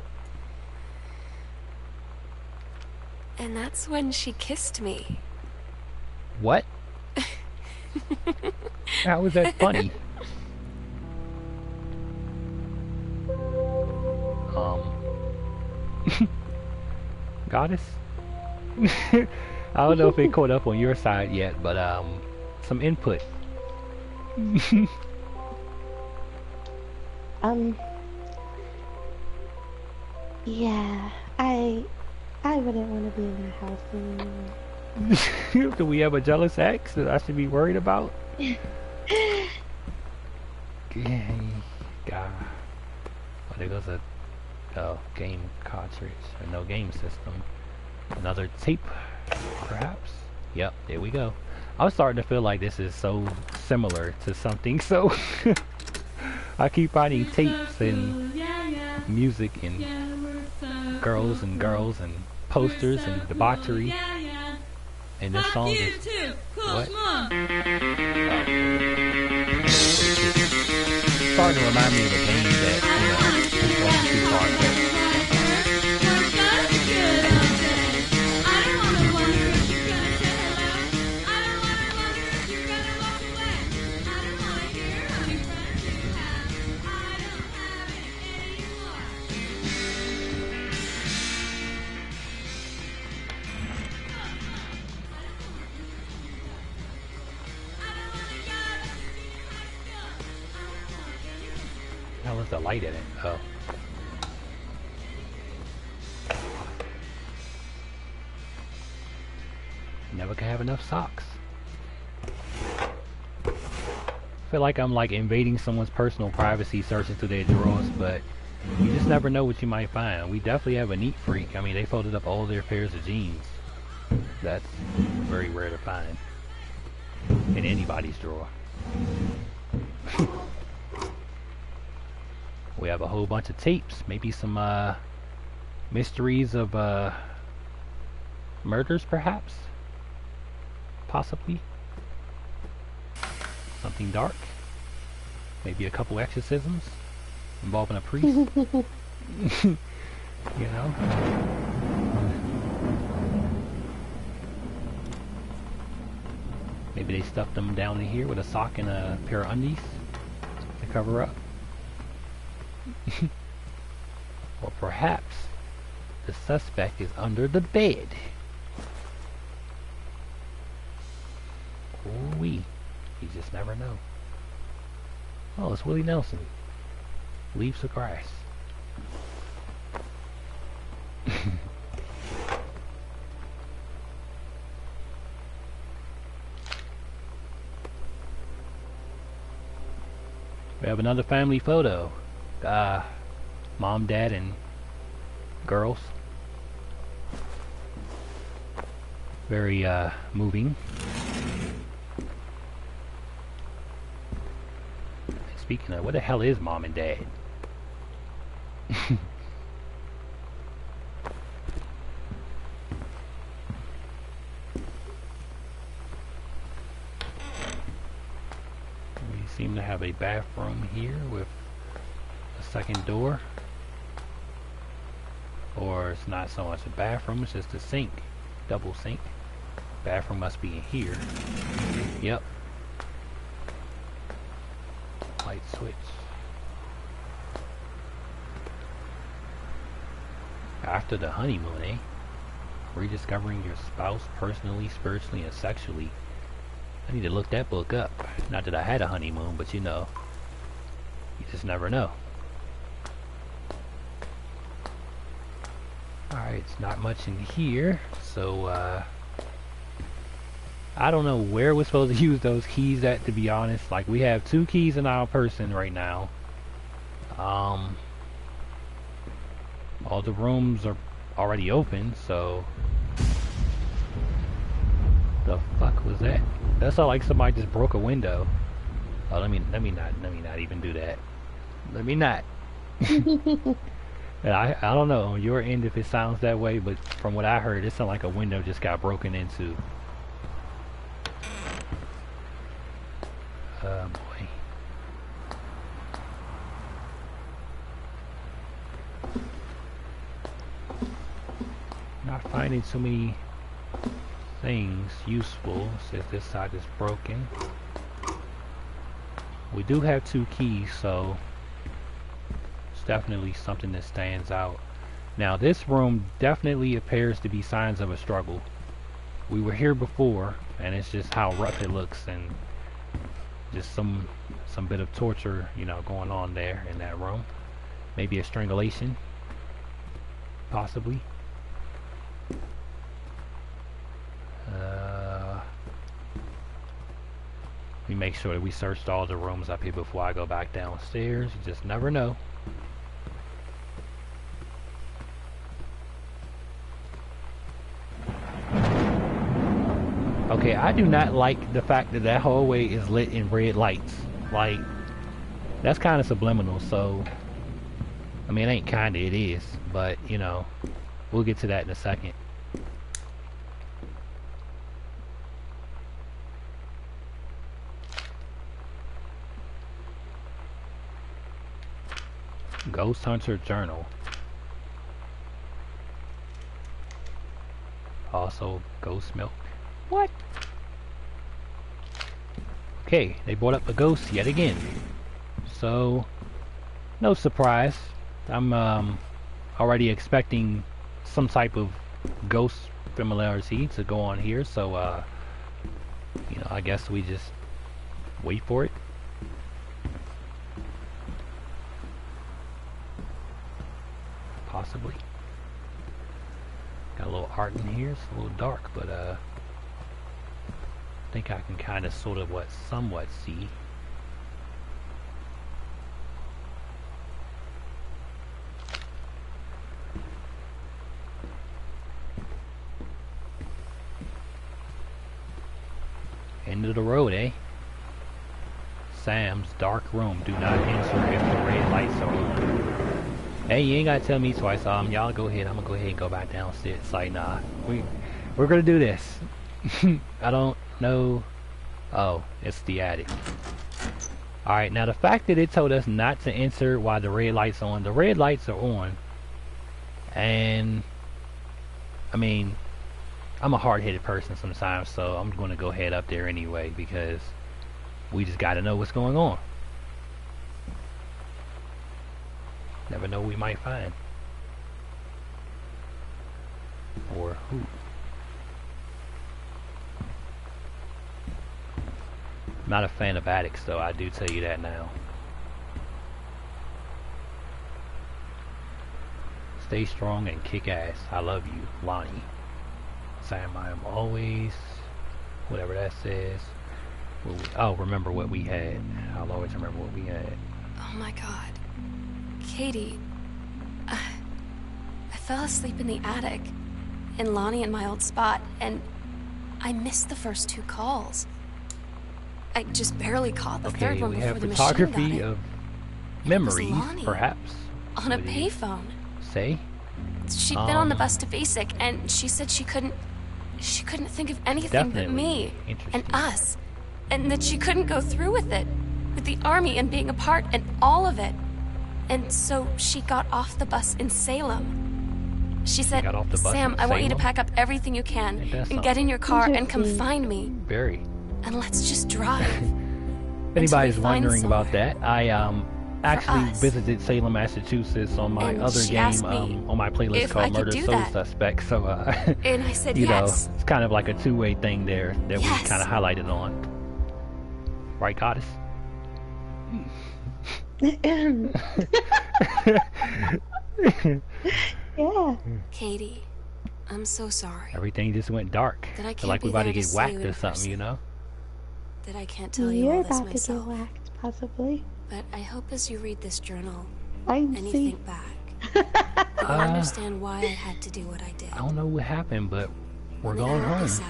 And that's when she kissed me. What? How was that funny? Goddess? I don't know if it caught up on your side yet, but some input. Yeah, I wouldn't want to be in that house anymore. Do we have a jealous ex that I should be worried about? Yeah, God. Oh, there goes a game cartridge. No game system. Another tape, perhaps? Yep, there we go. I'm starting to feel like this is so similar to something, so I keep finding tapes and music and girls and posters and debauchery. And this song is what? It's starting to remind me of a game that, you know, is going too far. What's the light in it? Oh. Never can have enough socks. I feel like I'm like invading someone's personal privacy searching through their drawers, but you just never know what you might find. We definitely have a neat freak. I mean, they folded up all their pairs of jeans. That's very rare to find in anybody's drawer. We have a whole bunch of tapes, maybe some mysteries of murders perhaps, possibly something dark, maybe a couple exorcisms involving a priest. You know, maybe they stuffed them down in here with a sock and a pair of undies to cover up. Or perhaps the suspect is under the bed. Ooh-wee. You just never know. Oh, it's Willie Nelson. Leaves of grass. We have another family photo. Mom, dad, and girls. Very moving. Speaking of, what the hell is mom and dad? We seem to have a bathroom here with a second door. Or it's not so much a bathroom, it's just a sink. Double sink. Bathroom must be in here. Yep. Light switch. After the honeymoon, eh? Rediscovering your spouse personally, spiritually, and sexually. I need to look that book up. Not that I had a honeymoon, but you know, you just never know. Alright, it's not much in here, so I don't know where we're supposed to use those keys at, to be honest. Like, we have 2 keys in our person right now. All the rooms are already open, so the fuck was that? That sounded like somebody just broke a window. Oh, let me not even do that. Let me not. I don't know on your end if it sounds that way, but from what I heard, it sounded like a window just got broken into. Boy. Not finding too many things useful since this side is broken. We do have 2 keys, so it's definitely something that stands out. Now this room definitely appears to be signs of a struggle. We were here before, and it's just how rough it looks, and just some bit of torture, you know, going on there in that room. Maybe a strangulation, possibly. Let me make sure that we searched all the rooms up here before I go back downstairs. You just never know. Okay, I do not like the fact that that hallway is lit in red lights. Like, that's kind of subliminal, so I mean, it ain't kinda, it is, but you know, we'll get to that in a second. Ghost Hunter Journal. Also, ghost milk. What? Okay, they brought up a ghost yet again. So, no surprise. I'm already expecting some type of ghost familiarity to go on here. So, you know, I guess we just wait for it. possibly. Got a little art in here. It's a little dark, but I think I can kind of sort of somewhat see. End of the road, eh? Sam's dark room. Do not enter if the red lights are on. Hey, you ain't gotta tell me twice. Y'all go ahead. I'm gonna go ahead and go back downstairs. It's like, nah, we're gonna do this. I don't know. Oh, it's the attic. All right, now the fact that it told us not to enter while the red lights are on. The red lights are on, and I mean, I'm a hard-headed person sometimes, so I'm gonna go head up there anyway because we just gotta know what's going on. Never know what we might find. Or who. Not a fan of attics though, I do tell you that now. Stay strong and kick ass. I love you, Lonnie. Sam, I am always... whatever that says. Oh, remember what we had. I'll always remember what we had. Oh my god. Katie, I fell asleep in the attic, in Lonnie and my old spot, and I missed the first 2 calls. I just barely caught the third one before the machine got it. Photography of memories, perhaps. On a payphone. Say? She'd been on the bus to basic, and she said she couldn't think of anything but me and us, and that she couldn't go through with it, with the army and being apart and all of it. And so she got off the bus in Salem. She said, Sam, I want you to pack up everything you can and get in your car and come find me. Very. And let's just drive. If anybody's wondering about that, I actually visited Salem, Massachusetts on my other game on my playlist called Murder Soul Suspect. So, and I said you know, it's kind of like a two-way thing there that we kind of highlighted on. Right, Goddess? Yeah. Katie, I'm so sorry. Everything just went dark. That I can't like we're about to get whacked or something, you know? That I can't tell you all this myself. You're about to get whacked, possibly. But I hope as you read this journal and you think back, you'll understand why I had to do what I did. I don't know what happened, but we're going home. Be sad,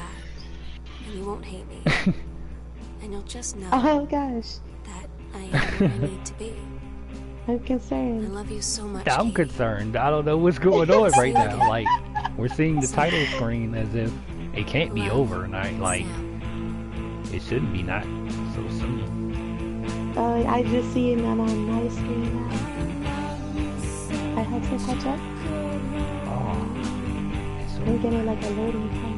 and you won't hate me. And you'll just know that I am where I need to be. I'm concerned. I love you so much. I'm Katie. concerned. I don't know what's going on right now. Like, we're seeing the title screen as if it can't be over, and it shouldn't be not so soon. Oh, I just see it on my screen now. I have to catch up. Oh. I'm getting like a loading time.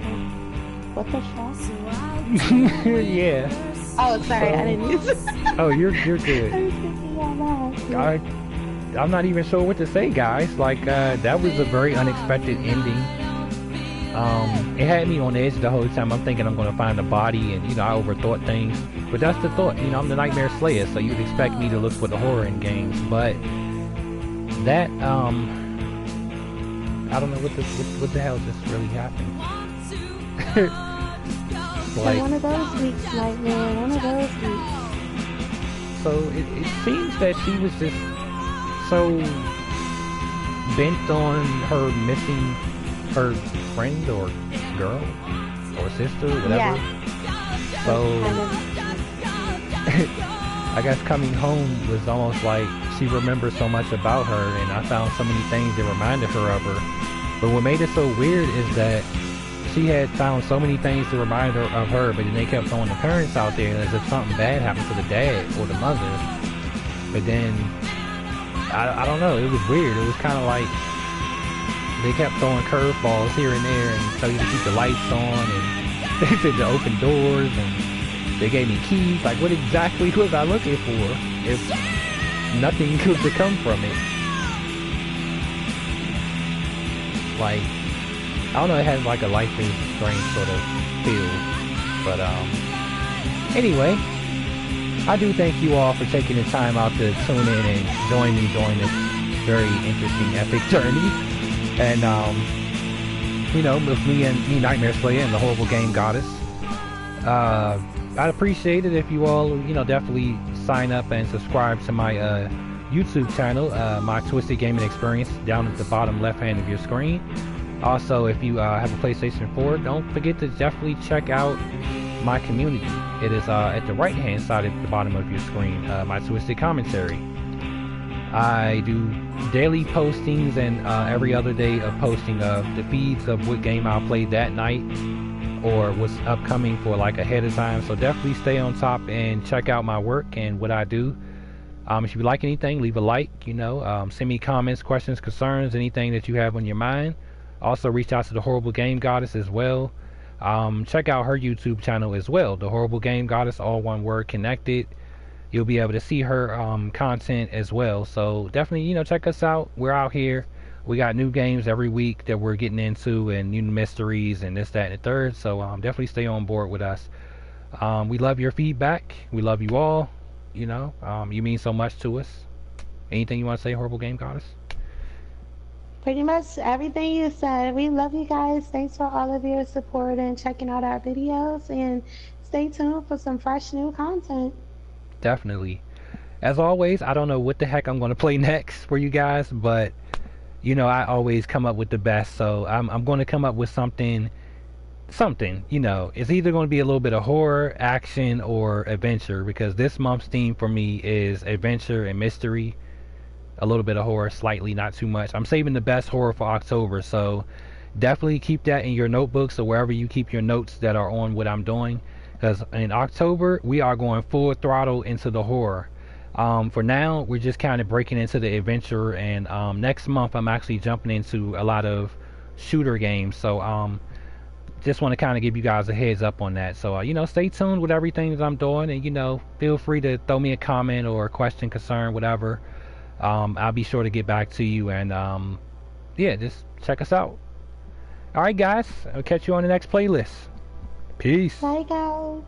What the fuck? Yeah. Oh, sorry, I didn't use it. Oh, you're good. I was thinking out loud. I'm not even sure what to say, guys. Like, that was a very unexpected ending. It had me on the edge the whole time. I'm thinking I'm going to find a body, and, you know, I overthought things. But that's the thought. You know, I'm the Nightmare Slayer, so you'd expect me to look for the horror in games. But that, I don't know what the hell just really happened. Like, one of those weeks, Nightmare. One of those weeks. So it seems that she was just so bent on her missing her friend or girl or sister, whatever. Yeah. So I guess coming home was almost like she remembers so much about her, and I found so many things that reminded her of her. But what made it so weird is that she had found so many things to remind her of her, but then they kept throwing the parents out there as if something bad happened to the dad or the mother. But then, I don't know, it was weird. It was kind of like they kept throwing curveballs here and there and tell you to keep the lights on, and they said to open doors, and they gave me keys. Like, what exactly was I looking for if nothing could come from it? Like, I don't know, it has like a Life is Strange sort of feel. But anyway, I do thank you all for taking the time out to tune in and join me during this very interesting, epic journey. And you know, with me Nightmare Slayer and the Horrible Game Goddess. I'd appreciate it if you all, you know, definitely sign up and subscribe to my YouTube channel, my Twizted Gaming Experience, down at the bottom left hand of your screen. Also, if you have a PlayStation 4, don't forget to definitely check out my community. It is at the right hand side at the bottom of your screen, my Twizted Commentary. I do daily postings and every other day of posting of the feeds of what game I played that night or what's upcoming for like ahead of time. So definitely stay on top and check out my work and what I do. If you like anything, leave a like, you know, send me comments, questions, concerns, anything that you have on your mind. Also reach out to the Horrible Game Goddess as well. Check out her YouTube channel as well, the Horrible Game Goddess, all one word, connected. You'll be able to see her content as well. So definitely, you know, check us out. We're out here. We got new games every week that we're getting into and new mysteries and this, that, and the third. So definitely stay on board with us. We love your feedback. We love you all. You know, you mean so much to us. Anything you want to say, Horrible Game Goddess? Pretty much everything you said. We love you guys. Thanks for all of your support and checking out our videos. And stay tuned for some fresh new content. Definitely. As always, I don't know what the heck I'm going to play next for you guys, but you know, I always come up with the best. So I'm going to come up with something, you know. It's either going to be a little bit of horror, action, or adventure, because this month's theme for me is adventure and mystery. A little bit of horror, slightly, not too much. I'm saving the best horror for October, so definitely keep that in your notebooks or wherever you keep your notes that are on what I'm doing, because in October we are going full throttle into the horror. For now, we're just kind of breaking into the adventure, and next month I'm actually jumping into a lot of shooter games. So just want to kind of give you guys a heads up on that. So you know, stay tuned with everything that I'm doing, and you know, feel free to throw me a comment or a question, concern, whatever. I'll be sure to get back to you, and yeah, just check us out. Alright guys, I'll catch you on the next playlist. Peace. Bye guys.